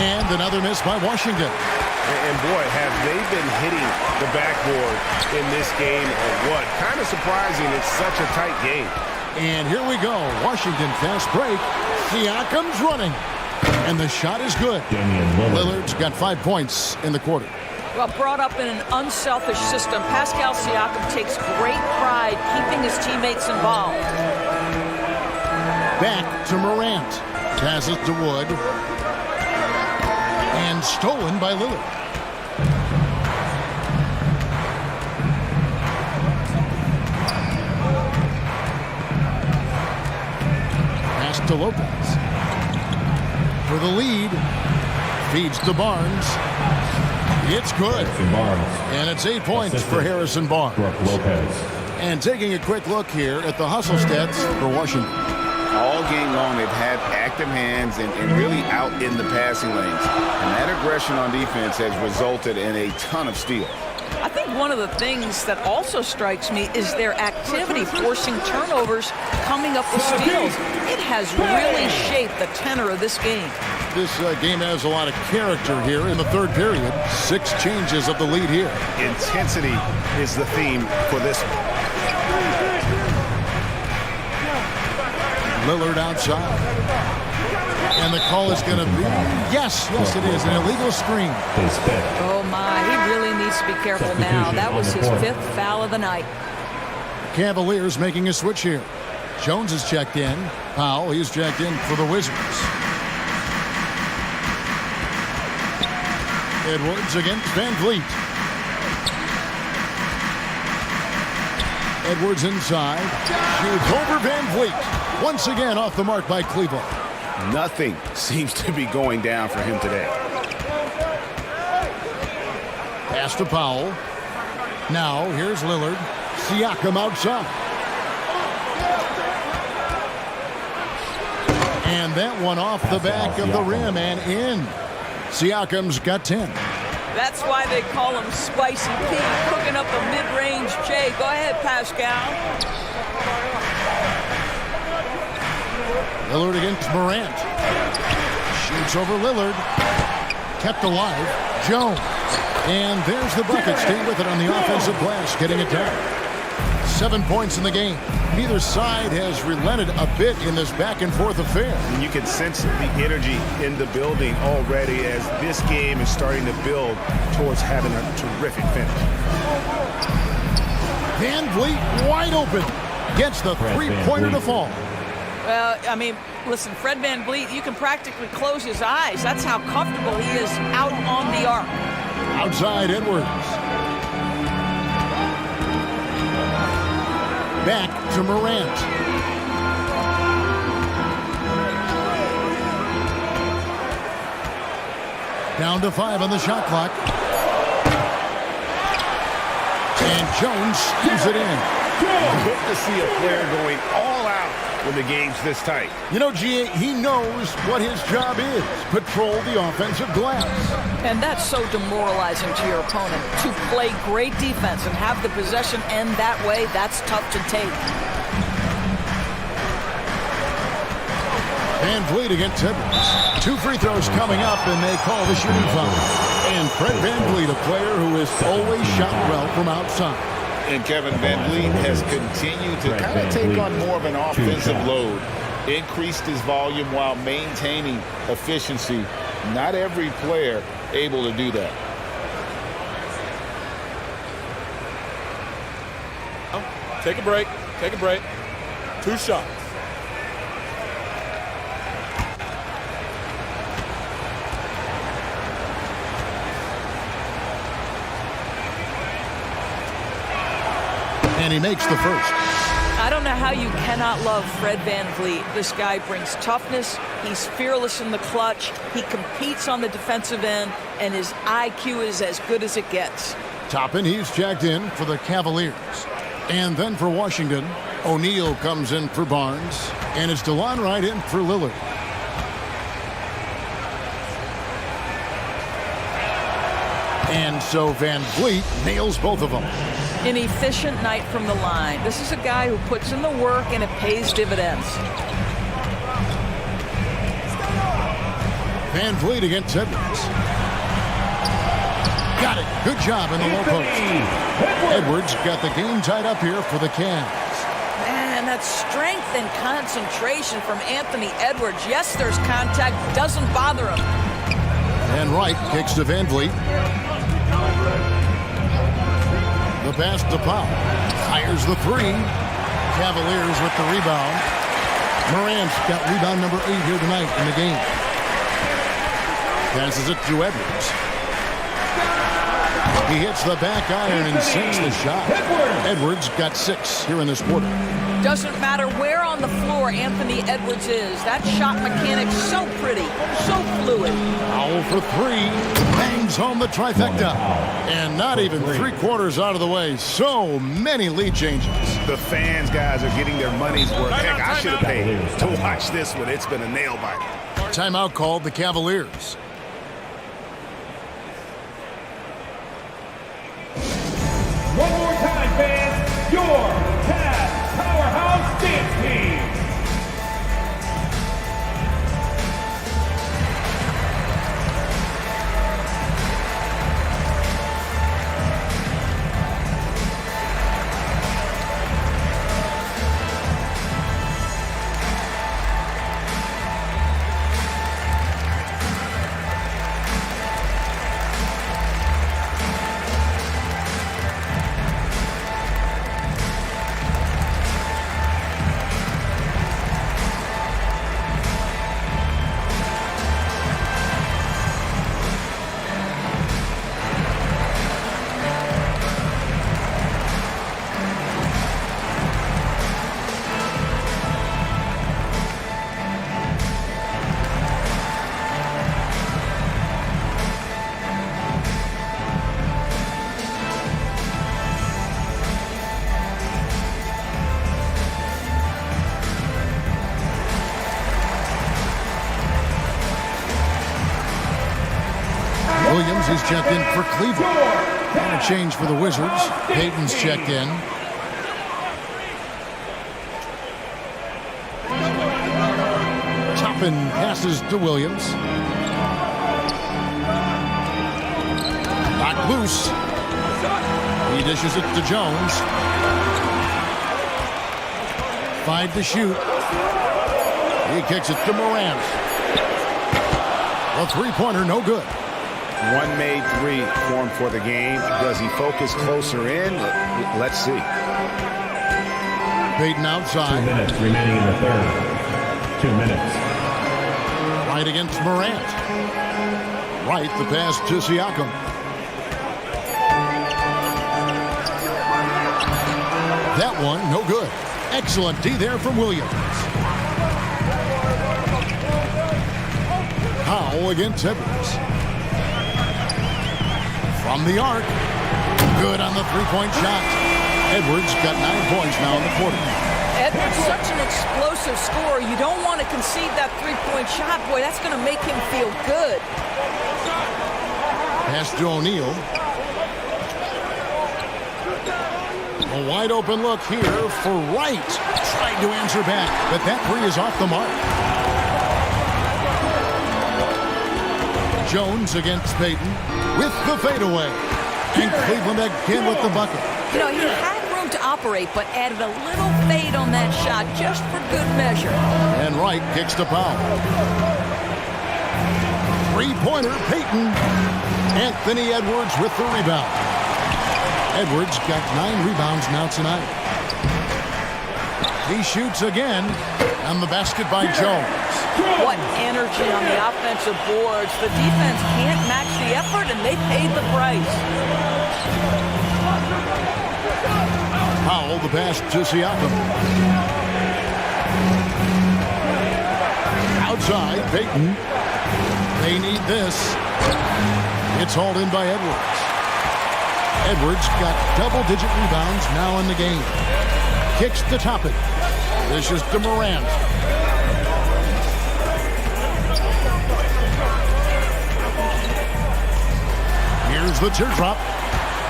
And another miss by Washington. And boy, have they been hitting the backboard in this game or what? Kind of surprising it's such a tight game. And here we go. Washington fast break. Siakam's running. And the shot is good. Lillard's got 5 points in the quarter. Well, brought up in an unselfish system, Pascal Siakam takes great pride keeping his teammates involved. Back to Morant. Passes to Wood. And stolen by Lillard. Pass to Lopez. For the lead. Feeds to Barnes. It's good. And it's 8 points for Harrison Barnes. And taking a quick look here at the hustle stats for Washington. All game long, they've had active hands and really out in the passing lanes. And that aggression on defense has resulted in a ton of steals. I think one of the things that also strikes me is their activity forcing turnovers, coming up with steals. It has really shaped the tenor of this game. This game has a lot of character here in the third period. 6 changes of the lead here. Intensity is the theme for this one. Lillard outside. And the call is going to be, yes, it is, an illegal screen. Oh, my, he really needs to be careful now. That was his 5th foul of the night. Cavaliers making a switch here. Jones is checked in. Powell, he's checked in for the Wizards. Edwards against Van Vliet. Edwards inside. Shoots over Van Vliet. Once again off the mark by Cleveland. Nothing seems to be going down for him today. Pass to Powell. Now, here's Lillard. Siakam outside. And that one off the back of the rim and in. Siakam's got 10. That's why they call him Spicy Pete, cooking up a mid-range J. Go ahead, Pascal. Lillard against Morant. Shoots over Lillard. Kept alive. Jones. And there's the bucket. Staying with it on the offensive glass, getting it down. 7 points in the game. Neither side has relented a bit in this back-and-forth affair. And you can sense the energy in the building already as this game is starting to build towards having a terrific finish. Van Vliet wide open. Gets the three-pointer to fall. Well, I mean, listen, Fred VanVleet, you can practically close his eyes. That's how comfortable he is out on the arc. Outside Edwards. Back to Morant. Down to 5 on the shot clock. And Jones steals it in. Good to see a player going all out when the game's this tight. You know, G.A., he knows what his job is. Patrol the offensive glass. And that's so demoralizing to your opponent. To play great defense and have the possession end that way, that's tough to take. Van Vliet against Edwards. 2 free throws coming up, and they call the shooting foul. And Fred VanVleet, a player who has always shot well from outside. And Kevin VanVleet has continued to kind of take on more of an offensive load. Increased his volume while maintaining efficiency. Not every player able to do that. Take a break. Take a break. 2 shots. And he makes the first. I don't know how you cannot love Fred VanVleet. This guy brings toughness. He's fearless in the clutch. He competes on the defensive end, and his IQ is as good as it gets. Toppin, he's checked in for the Cavaliers. And then for Washington, O'Neal comes in for Barnes. And it's DeLon Wright in for Lillard. And so Van Vliet nails both of them. An efficient night from the line. This is a guy who puts in the work and it pays dividends. Van Vliet against Edwards. Got it. Good job in the low post. Edwards got the game tied up here for the Cavs. Man, that strength and concentration from Anthony Edwards. Yes, there's contact. Doesn't bother him. And Wright kicks to Van Vliet. The pass to Powell. Fires the 3. Cavaliers with the rebound. Morant's got rebound number 8 here tonight in the game. Passes it to Edwards. He hits the back iron and sinks the shot. Edwards got 6 here in this quarter. Doesn't matter where on the floor Anthony Edwards is. That shot mechanic's so pretty, so fluid. Powell for 3. Bangs home the trifecta. And not even 3/4 out of the way. So many lead changes. The fans, guys, are getting their money's worth. Heck, I should have paid to watch this one. It's been a nail biter. Timeout called the Cavaliers. One more time, fans. Your Cavs Powerhouse Dance Team. he's checked in for Cleveland. And a change for the Wizards. Payton's checked in. Toppin passes to Williams. Knocked loose. He dishes it to Jones. 5 to shoot. He kicks it to Morant. A three-pointer, no good. One made three formed for the game. Does he focus closer in? Let's see. Payton outside. 2 minutes remaining in the third. 2 minutes. Right against Morant. Right, the pass to Siakam. That one, no good. Excellent D there from Williams. Powell against Edwards. From the arc. Good on the three-point shot. Edwards got 9 points now in the quarter. Edwards, such an explosive scorer. You don't want to concede that three-point shot. Boy, that's going to make him feel good. Pass to O'Neal. A wide open look here for Wright. Tried to answer back, but that three is off the mark. Jones against Payton with the fadeaway. And Cleveland again with the bucket. You know, he had room to operate, but added a little fade on that shot just for good measure. And Wright kicks to Powell. Three-pointer, Payton. Anthony Edwards with the rebound. Edwards got 9 rebounds now tonight. He shoots again, and the basket by Jones. What energy on the offensive boards. The defense can't match the effort, and they paid the price. Powell, the pass to Siakam. Outside, Payton. They need this. It's hauled in by Edwards. Edwards got double-digit rebounds now in the game. Kicks to top it. This is to Morant. Here's the teardrop.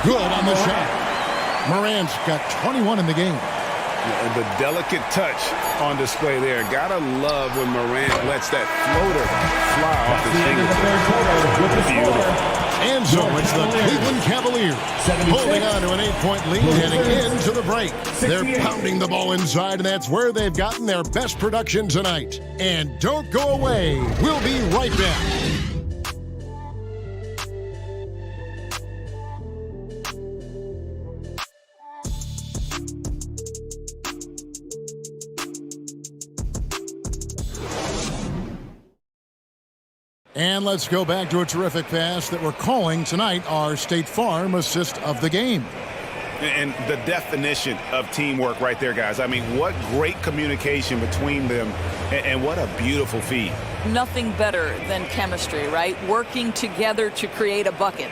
Good on the shot. Morant's got 21 in the game. And the delicate touch on display there. Gotta love when Morant lets that floater fly off his fingers. Beautiful. And so it's the Cleveland Cavaliers holding on to an 8-point lead heading into the break. They're pounding the ball inside, and that's where they've gotten their best production tonight. And don't go away. We'll be right back. And let's go back to a terrific pass that we're calling tonight our State Farm assist of the game. And the definition of teamwork right there, guys. I mean, what great communication between them, and what a beautiful feed. Nothing better than chemistry, right? Working together to create a bucket.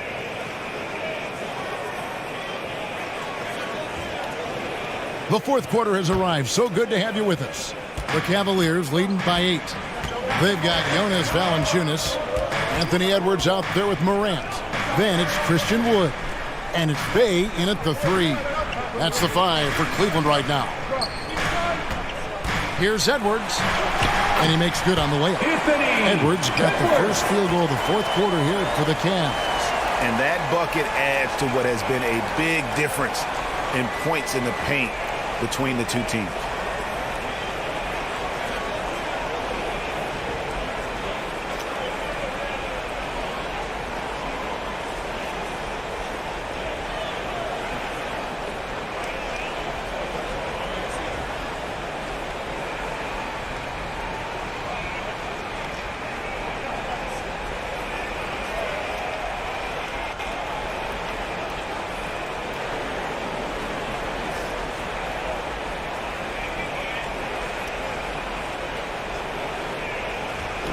The fourth quarter has arrived. So good to have you with us. The Cavaliers leading by 8. They've got Jonas Valanciunas. Anthony Edwards out there with Morant. Then it's Christian Wood. And it's Bay in at the 3. That's the 5 for Cleveland right now. Here's Edwards. And he makes good on the layup. Edwards got the first field goal of the fourth quarter here for the Cavs. And that bucket adds to what has been a big difference in points in the paint between the two teams.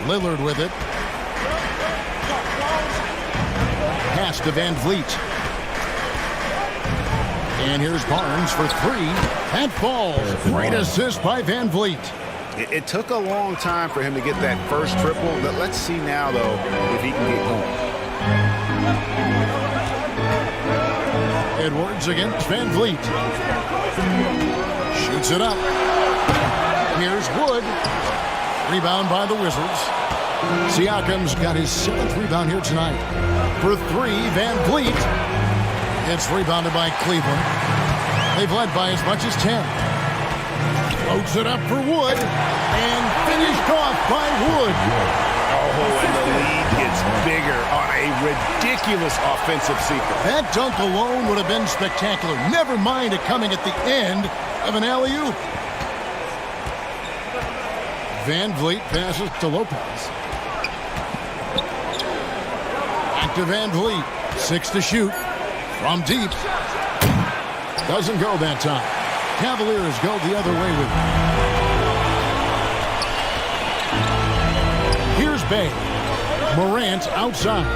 Lillard with it. Pass to Van Vliet. And here's Barnes for 3. That falls. Great assist by Van Vliet. It took a long time for him to get that first triple. Let's see now, though, if he can get going. Edwards against Van Vliet. Shoots it up. Here's Wood. Rebound by the Wizards. Siakam's got his 7th rebound here tonight. For 3, Van Vliet. It's rebounded by Cleveland. They've led by as much as 10. Loads it up for Wood. And finished off by Wood. Oh, and the lead gets bigger on a ridiculous offensive sequence. That dunk alone would have been spectacular. Never mind it coming at the end of an alley-oop. Van Vliet passes to Lopez. Back to Van Vliet. 6 to shoot. From deep. Doesn't go that time. Cavaliers go the other way with it. Here's Bay. Morant outside.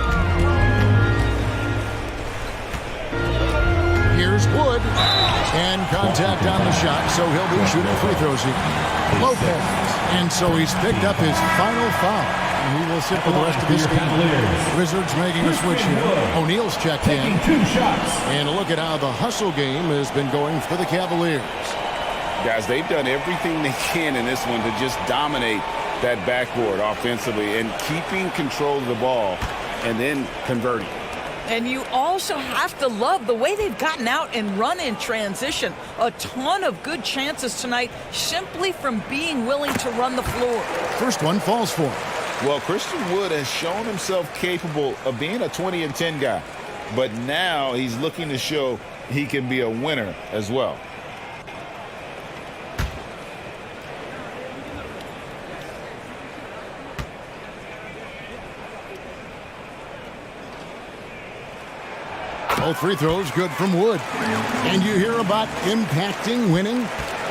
Here's Wood. And contact on the shot, so he'll be shooting free throws here. Lopez. And so he's picked up his final foul. And he will sit for the rest of this game. Wizards making a switch here. O'Neal's checked in. 2 shots. And a look at how the hustle game has been going for the Cavaliers. Guys, they've done everything they can in this one to just dominate that backboard offensively and keeping control of the ball and then converting. And you also have to love the way they've gotten out and run in transition. A ton of good chances tonight simply from being willing to run the floor. First one falls for him. Well, Christian Wood has shown himself capable of being a 20-10 guy, but now he's looking to show he can be a winner as well. Both free throws good from Wood. And you hear about impacting, winning.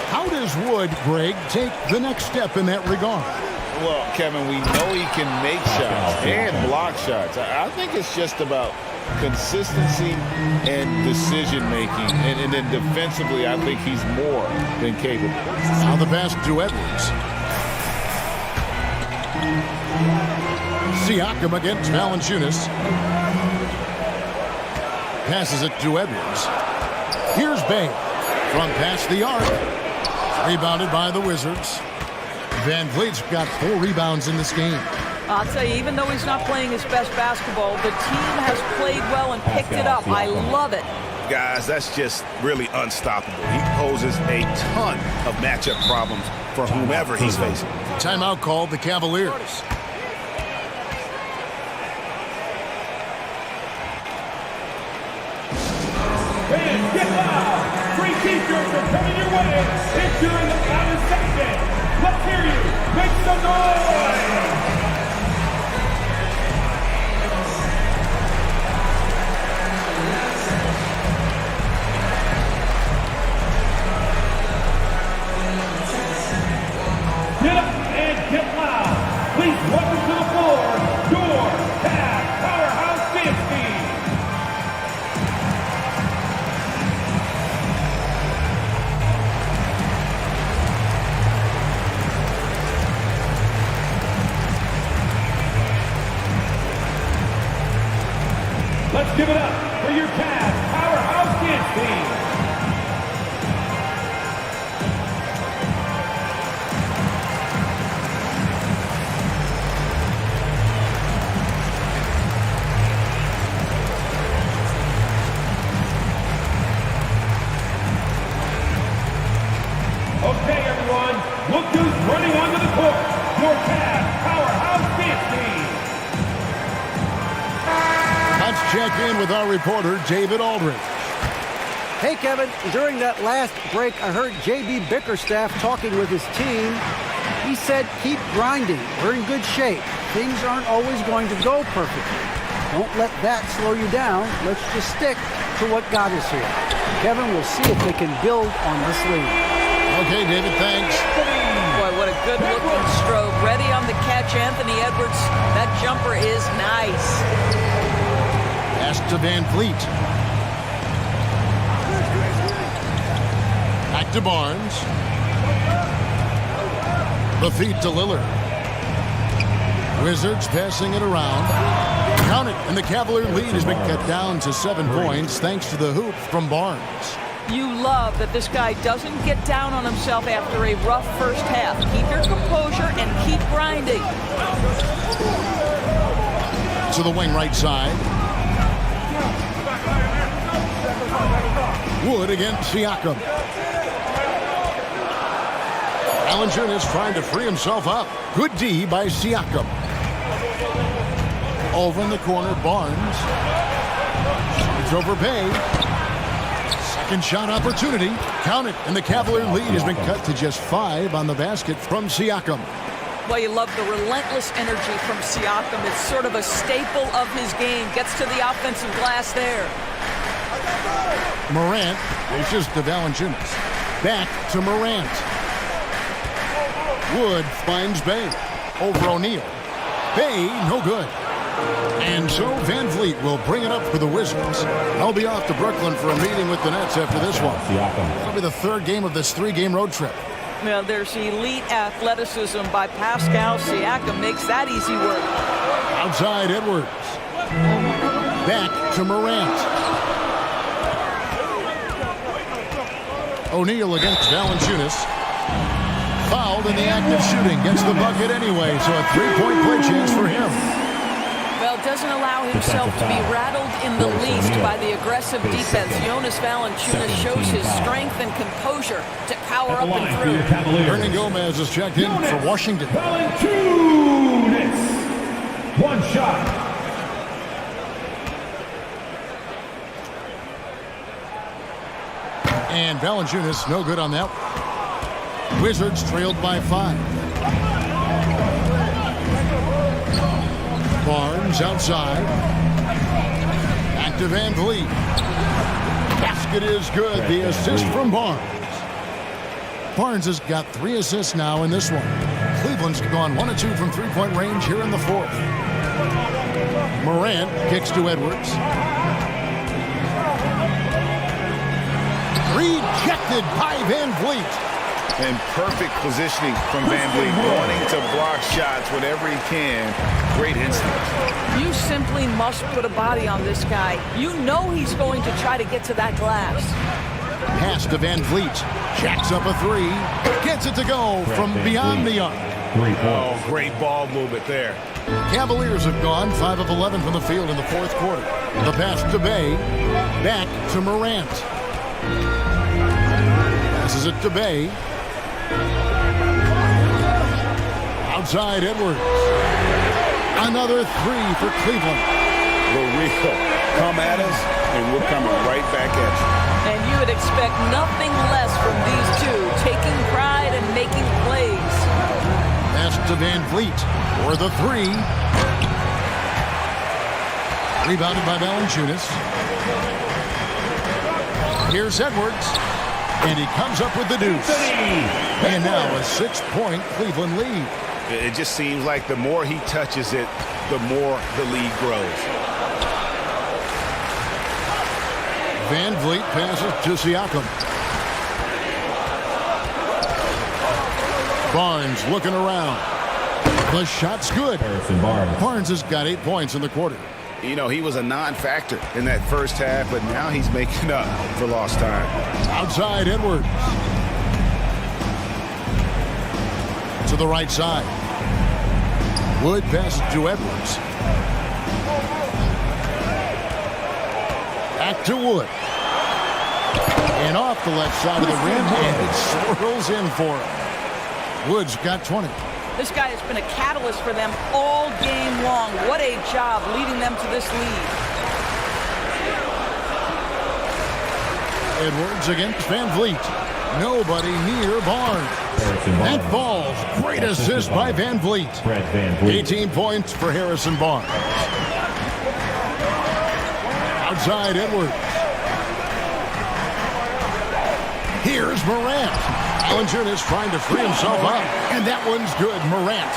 How does Wood, Greg, take the next step in that regard? Well, Kevin, we know he can make shots and block shots. I think it's just about consistency and decision-making. And then defensively, I think he's more than capable. Now the pass to Edwards. Siakam against Valanciunas. Passes it to Edwards. Here's Bay from past the arc. Rebounded by the Wizards. Van Vliet's got 4 rebounds in this game. I'll tell you, even though he's not playing his best basketball, the team has played well and picked it up. I love it. Guys, that's just really unstoppable. He poses a ton of matchup problems for whomever he's facing. Timeout called the Cavaliers. Fans, get loud! Free t-shirts are coming your way. It's during the final section. Let's hear you. Make some noise! Get up and get loud. Please welcome to the floor your Cavs powerhouse dance team. Let's give it up for your Cavs powerhouse dance team. Okay, everyone, look who's running onto the court. Your Cavs powerhouse dance team. Let's check in with our reporter, David Aldridge. Hey, Kevin, during that last break, I heard J.B. Bickerstaff talking with his team. He said, keep grinding. We're in good shape. Things aren't always going to go perfectly. Don't let that slow you down. Let's just stick to what got us here. Kevin, we'll see if they can build on this lead. Okay, David, thanks. Boy, what a good-looking stroke. Ready on the catch, Anthony Edwards. That jumper is nice. Pass to Van Vliet. Back to Barnes. The feed to Lillard. Wizards passing it around. Count it, and the Cavalier lead has been cut down to 7 points thanks to the hoop from Barnes. You love that this guy doesn't get down on himself after a rough first half. Keep your composure and keep grinding. To the wing right side. Wood against Siakam. Valanciunas trying to free himself up. Good D by Siakam. Over in the corner, Barnes. It's over Bay. Second shot opportunity. Count it, and the Cavalier lead has been cut to just 5 on the basket from Siakam. Well, you love the relentless energy from Siakam. It's sort of a staple of his game. Gets to the offensive glass there. Morant dishes to Valanciunas. Back to Morant. Wood finds Bay. Over O'Neal. Bay, no good. And so Van Vliet will bring it up for the Wizards. They'll be off to Brooklyn for a meeting with the Nets after this one. That'll be the third game of this 3-game road trip. Well, there's elite athleticism by Pascal Siakam. Makes that easy work. Outside Edwards. Back to Morant. O'Neal against Valanciunas. Fouled in the act of shooting. Gets the bucket anyway, so a 3-point play chance for him. Well, doesn't allow himself to be rattled in the least by the aggressive defense. Jonas Valanciunas shows his strength and composure to power up and through. Hernan Gomez is checked in for Washington. Valanciunas. One shot. And Valanciunas no good on that. Wizards trailed by 5. Barnes outside. Back to Van Vliet. Basket is good. The assist from Barnes. Barnes has got 3 assists now in this one. Cleveland's gone 1 of 2 from 3-point range here in the 4th. Morant kicks to Edwards. Rejected by Van Vliet. And perfect positioning from Van Vliet, wanting to block shots whenever he can. Great instinct. You simply must put a body on this guy. You know he's going to try to get to that glass. Pass to Van Vliet. Jacks up a 3. Gets it to go from beyond the arc. Oh, great ball movement there. Cavaliers have gone 5 of 11 from the field in the 4th quarter. The pass to Bay. Back to Morant. Passes it to Bay. Outside Edwards. Another 3 for Cleveland. The real. Come at us, and we're coming right back at you. And you would expect nothing less from these two, taking pride and making plays. Pass to Van Vliet for the 3. Rebounded by Valanciunas. Here's Edwards. And he comes up with the deuce. And now a 6-point Cleveland lead. It just seems like the more he touches it, the more the lead grows. Van Vliet passes to Siakam. Barnes looking around. The shot's good. Barnes has got 8 points in the quarter. You know, he was a non-factor in that first half, but now he's making up for lost time. Outside Edwards. To the right side. Wood passes to Edwards. Back to Wood. And off the left side of the rim, and it swirls in for him. Wood's got 20. This guy has been a catalyst for them all game long. What a job leading them to this lead. Edwards against Van Vliet. Nobody near Barnes. That falls. Great assist by Van Vliet. 18 points for Harrison Barnes. Outside Edwards. Here's Morant. Valanciunas trying to free himself up. And that one's good. Morant.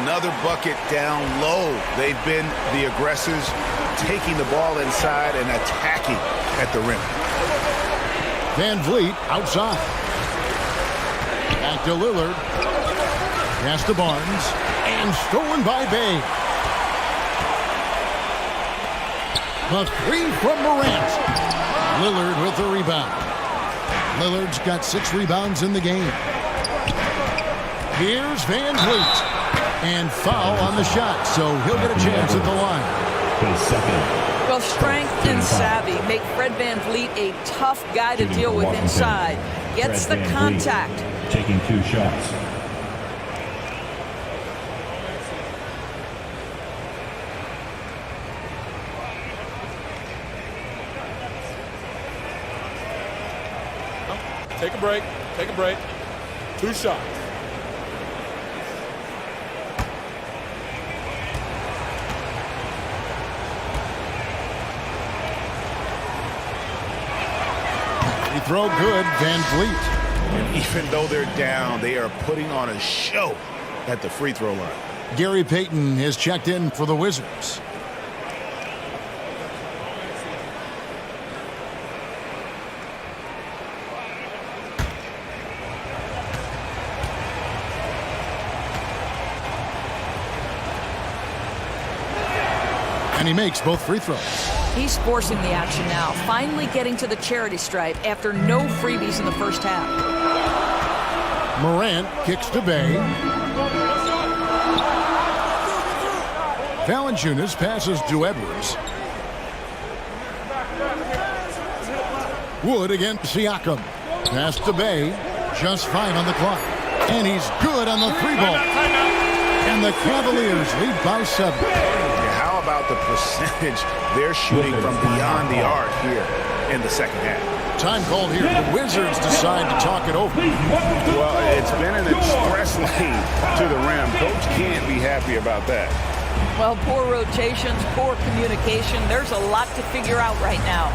Another bucket down low. They've been the aggressors, taking the ball inside and attacking at the rim. Van Vliet outside. Back to Lillard. Pass to Barnes. And stolen by Bay. The three from Morant. Lillard with the rebound. Lillard's got 6 rebounds in the game. Here's Van Vliet. And foul on the shot, so he'll get a chance at the line. His second. Well, strength and savvy make Fred Van Vliet a tough guy to deal with inside. Gets the contact. Taking 2 shots. Take a break. Take a break. 2 shots. Free throw good, Van Vliet. And even though they're down, they are putting on a show at the free throw line. Gary Payton has checked in for the Wizards. And he makes both free throws. He's forcing the action now, finally getting to the charity stripe after no freebies in the first half. Morant kicks to Bay. Valanciunas passes to Edwards. Wood against Siakam. Pass to Bay. Just 5 on the clock. And he's good on the 3-ball. And the Cavaliers lead by 7. How about the percentage they're shooting from beyond the arc here in the second half? Time called here. The Wizards decide to talk it over. Well, it's been an express lane to the rim. Coach can't be happy about that. Well, poor rotations, poor communication. There's a lot to figure out right now.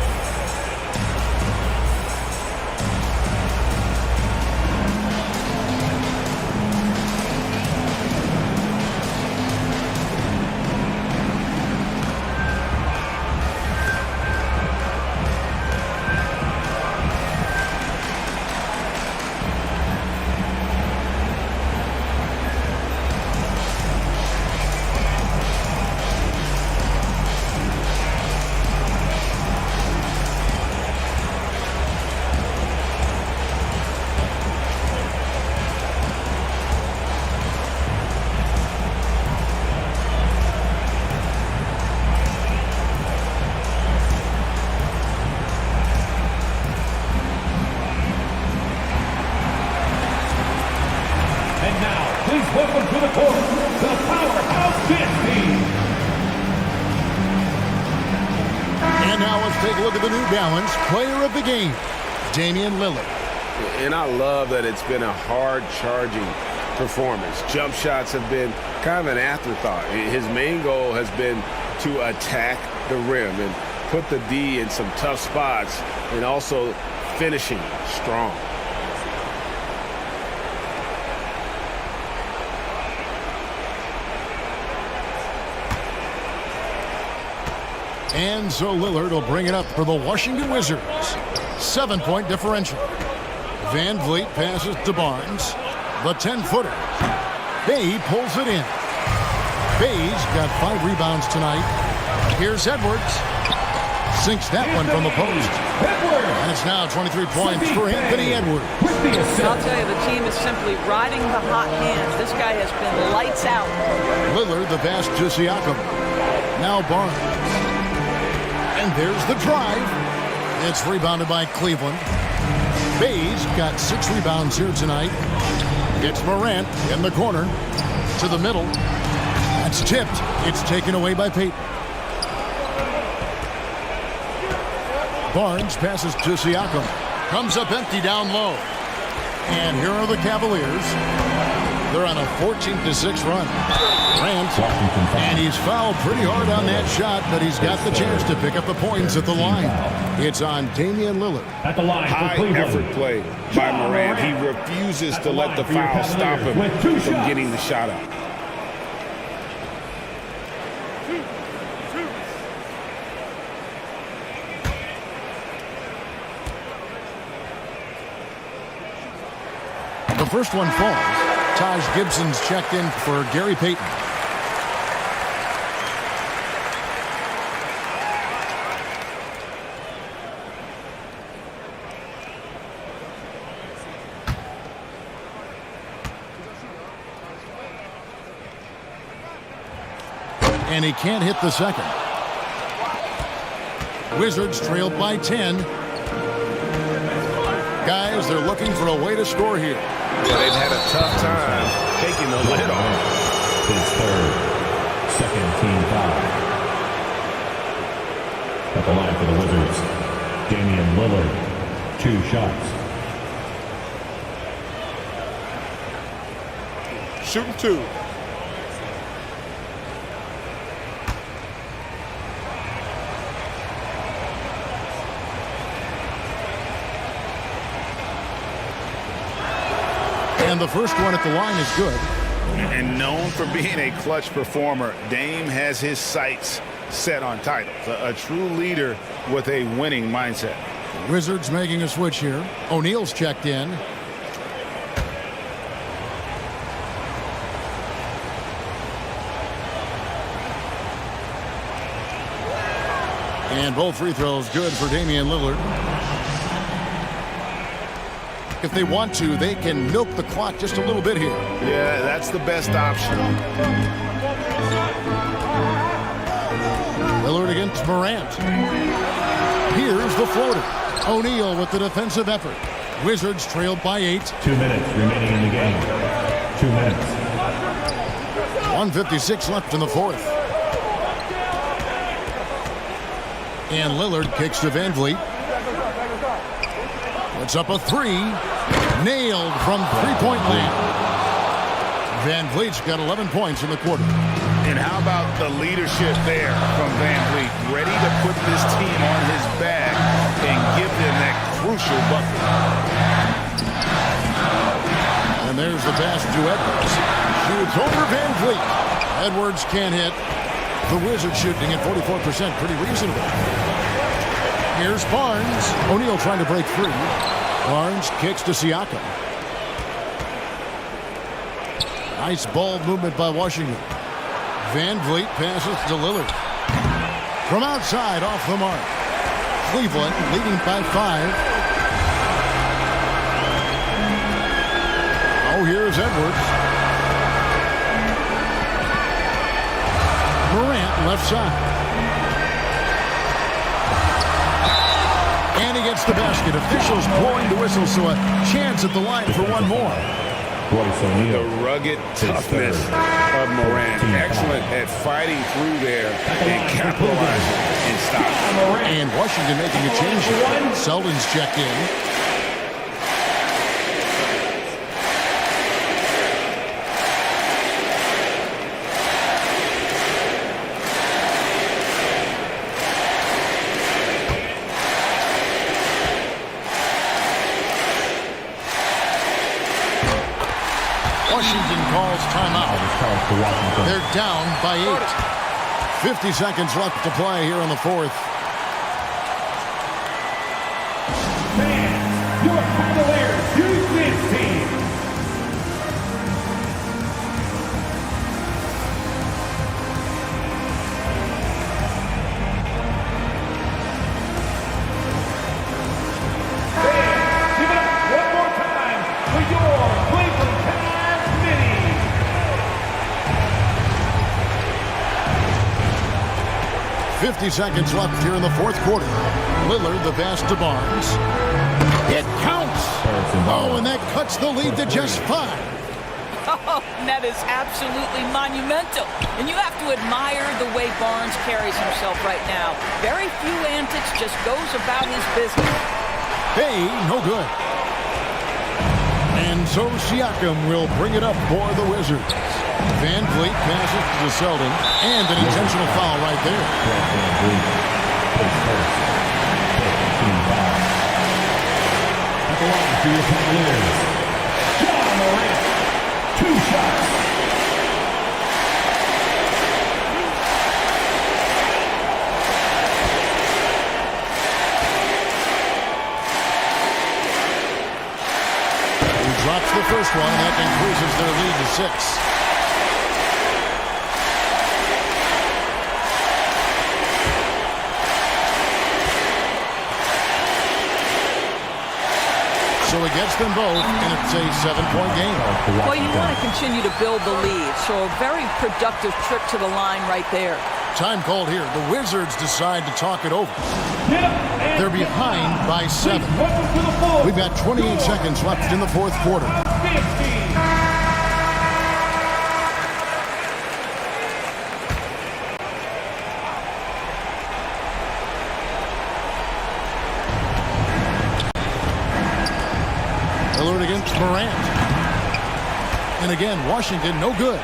Welcome to the court, the Powerhouse Dance Team. And now let's take a look at the New Balance player of the game, Damian Lillard. And I love that it's been a hard-charging performance. Jump shots have been kind of an afterthought. His main goal has been to attack the rim and put the D in some tough spots and also finishing strong. And so Lillard will bring it up for the Washington Wizards. 7-point differential. Van Vliet passes to Barnes. The 10-footer. Bay pulls it in. Bay's got 5 rebounds tonight. Here's Edwards. Sinks that one from the post. And it's now 23 points for Anthony Edwards. I'll tell you, the team is simply riding the hot hand. This guy has been lights out. Lillard the pass to Siakam. Now Barnes. And there's the drive. It's rebounded by Cleveland. Bay's got 6 rebounds here tonight. It's Morant in the corner. To the middle. That's tipped. It's taken away by Payton. Barnes passes to Siakam. Comes up empty down low. And here are the Cavaliers. They're on a 14-6 run. Grant, and he's fouled pretty hard on that shot, but he's got the chance to pick up the points at the line. It's on Damian Lillard. At the line for High Cleveland. effort play by Morant. He refuses to let the foul stop him from getting the shot out. The first one falls. Taj Gibson's checked in for Gary Payton. And he can't hit the second. Wizards trailed by 10. Guys, they're looking for a way to score here. Yeah, they've had a tough time taking the lid off. His third, second team foul. At the line for the Wizards, Damian Lillard, 2 shots. Shooting 2. And the first one at the line is good. And known for being a clutch performer, Dame has his sights set on titles. A true leader with a winning mindset. The Wizards making a switch here. O'Neal's checked in. And both free throws good for Damian Lillard. If they want to, they can milk the clock just a little bit here. Yeah, that's the best option. Lillard against Morant. Here's the floater. O'Neal with the defensive effort. Wizards trailed by 8. 2 minutes remaining in the game. 2 minutes. 1:56 left in the fourth. And Lillard kicks to Van Vliet. Puts up a 3. Nailed from three-point land. Van Vliet's got 11 points in the quarter. And how about the leadership there from Van Vliet? Ready to put this team on his back and give them that crucial bucket. And there's the pass to Edwards. Shoots over Van Vliet. Edwards can't hit. The Wizards shooting at 44%, pretty reasonable. Here's Barnes. O'Neal trying to break free. Barnes kicks to Siakam. Nice ball movement by Washington. Van Vliet passes to Lillard. From outside, off the mark. Cleveland leading by 5. Oh, here's Edwards. Morant left side. And he gets the basket. Officials blowing the whistle, so a chance at the line for one more. The rugged toughness of Morant. Excellent at fighting through there and capitalizing and stopping. And Washington making a change here. Selden's checked in. Washington calls timeout. They're down by 8. 50 seconds left to play here in the fourth. Fans, your Cavaliers use this team. Fans, give it up one more time for your Cleveland Cavs mini. 50 seconds left here in the fourth quarter. Lillard, the pass to Barnes. It counts! Oh, and that cuts the lead to just 5. Oh, that is absolutely monumental. And you have to admire the way Barnes carries himself right now. Very few antics, just goes about his business. Hey, no good. And so Siakam will bring it up for the Wizards. Van Vliet passes to Selden, and an intentional foul right there. At the line for your Cavaliers, John Morant, 2 shots. He drops the first one, and that increases their lead to 6. so he gets them both, and it's a 7-point game. Well, you want to continue to build the lead, so a very productive trip to the line right there. Time called here. The Wizards decide to talk it over. They're behind by 7. We've got 28 seconds left in the fourth quarter. Lillard against Morant. And again, Washington no good.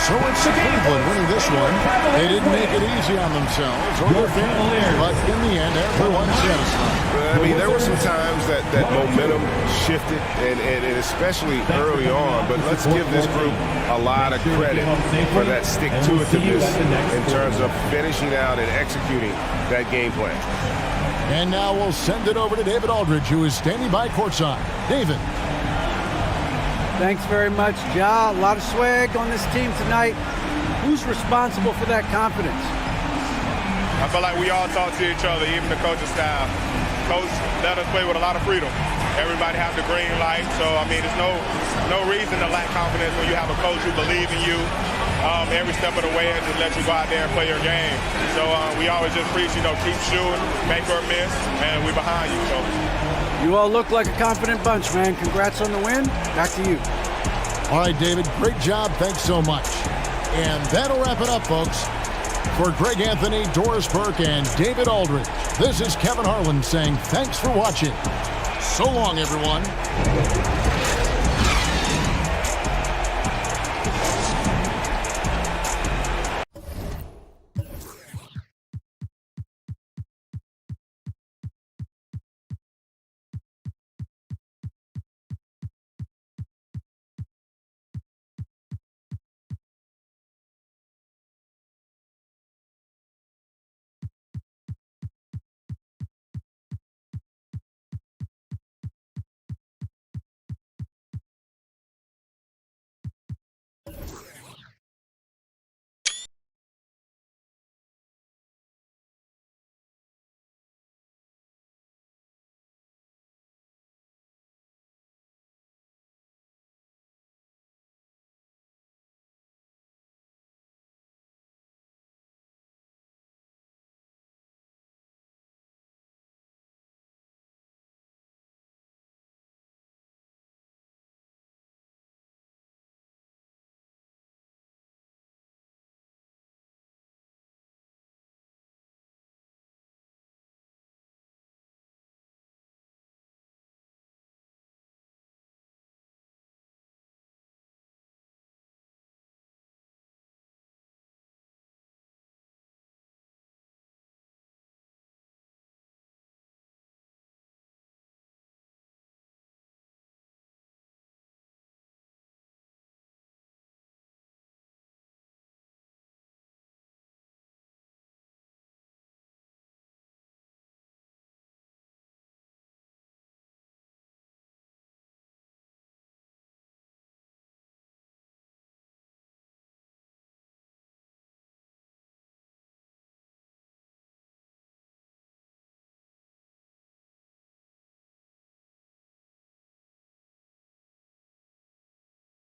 So it's Cleveland winning this one. They didn't make it easy on themselves or their fans, but in the end, everyone's satisfied. I mean, there were some times that momentum shifted, and especially early on, but let's give this group a lot of credit for that stick-to-itiveness in terms of finishing out and executing that game plan. And now we'll send it over to David Aldridge, who is standing by courtside. David. Thanks very much, Ja. A lot of swag on this team tonight. Who's responsible for that confidence? I feel like we all talk to each other, even the coaching staff. Coach let us play with a lot of freedom. Everybody has the green light, so I mean, there's no reason to lack confidence when you have a coach who believes in you every step of the way and just let you go out there and play your game. So we always just preach, keep shooting, make or miss, and we're behind you. So. You all look like a confident bunch, man. Congrats on the win. Back to you. All right, David, great job. Thanks so much. And that'll wrap it up, folks. For Greg Anthony, Doris Burke, and David Aldridge, this is Kevin Harlan saying thanks for watching. So long, everyone.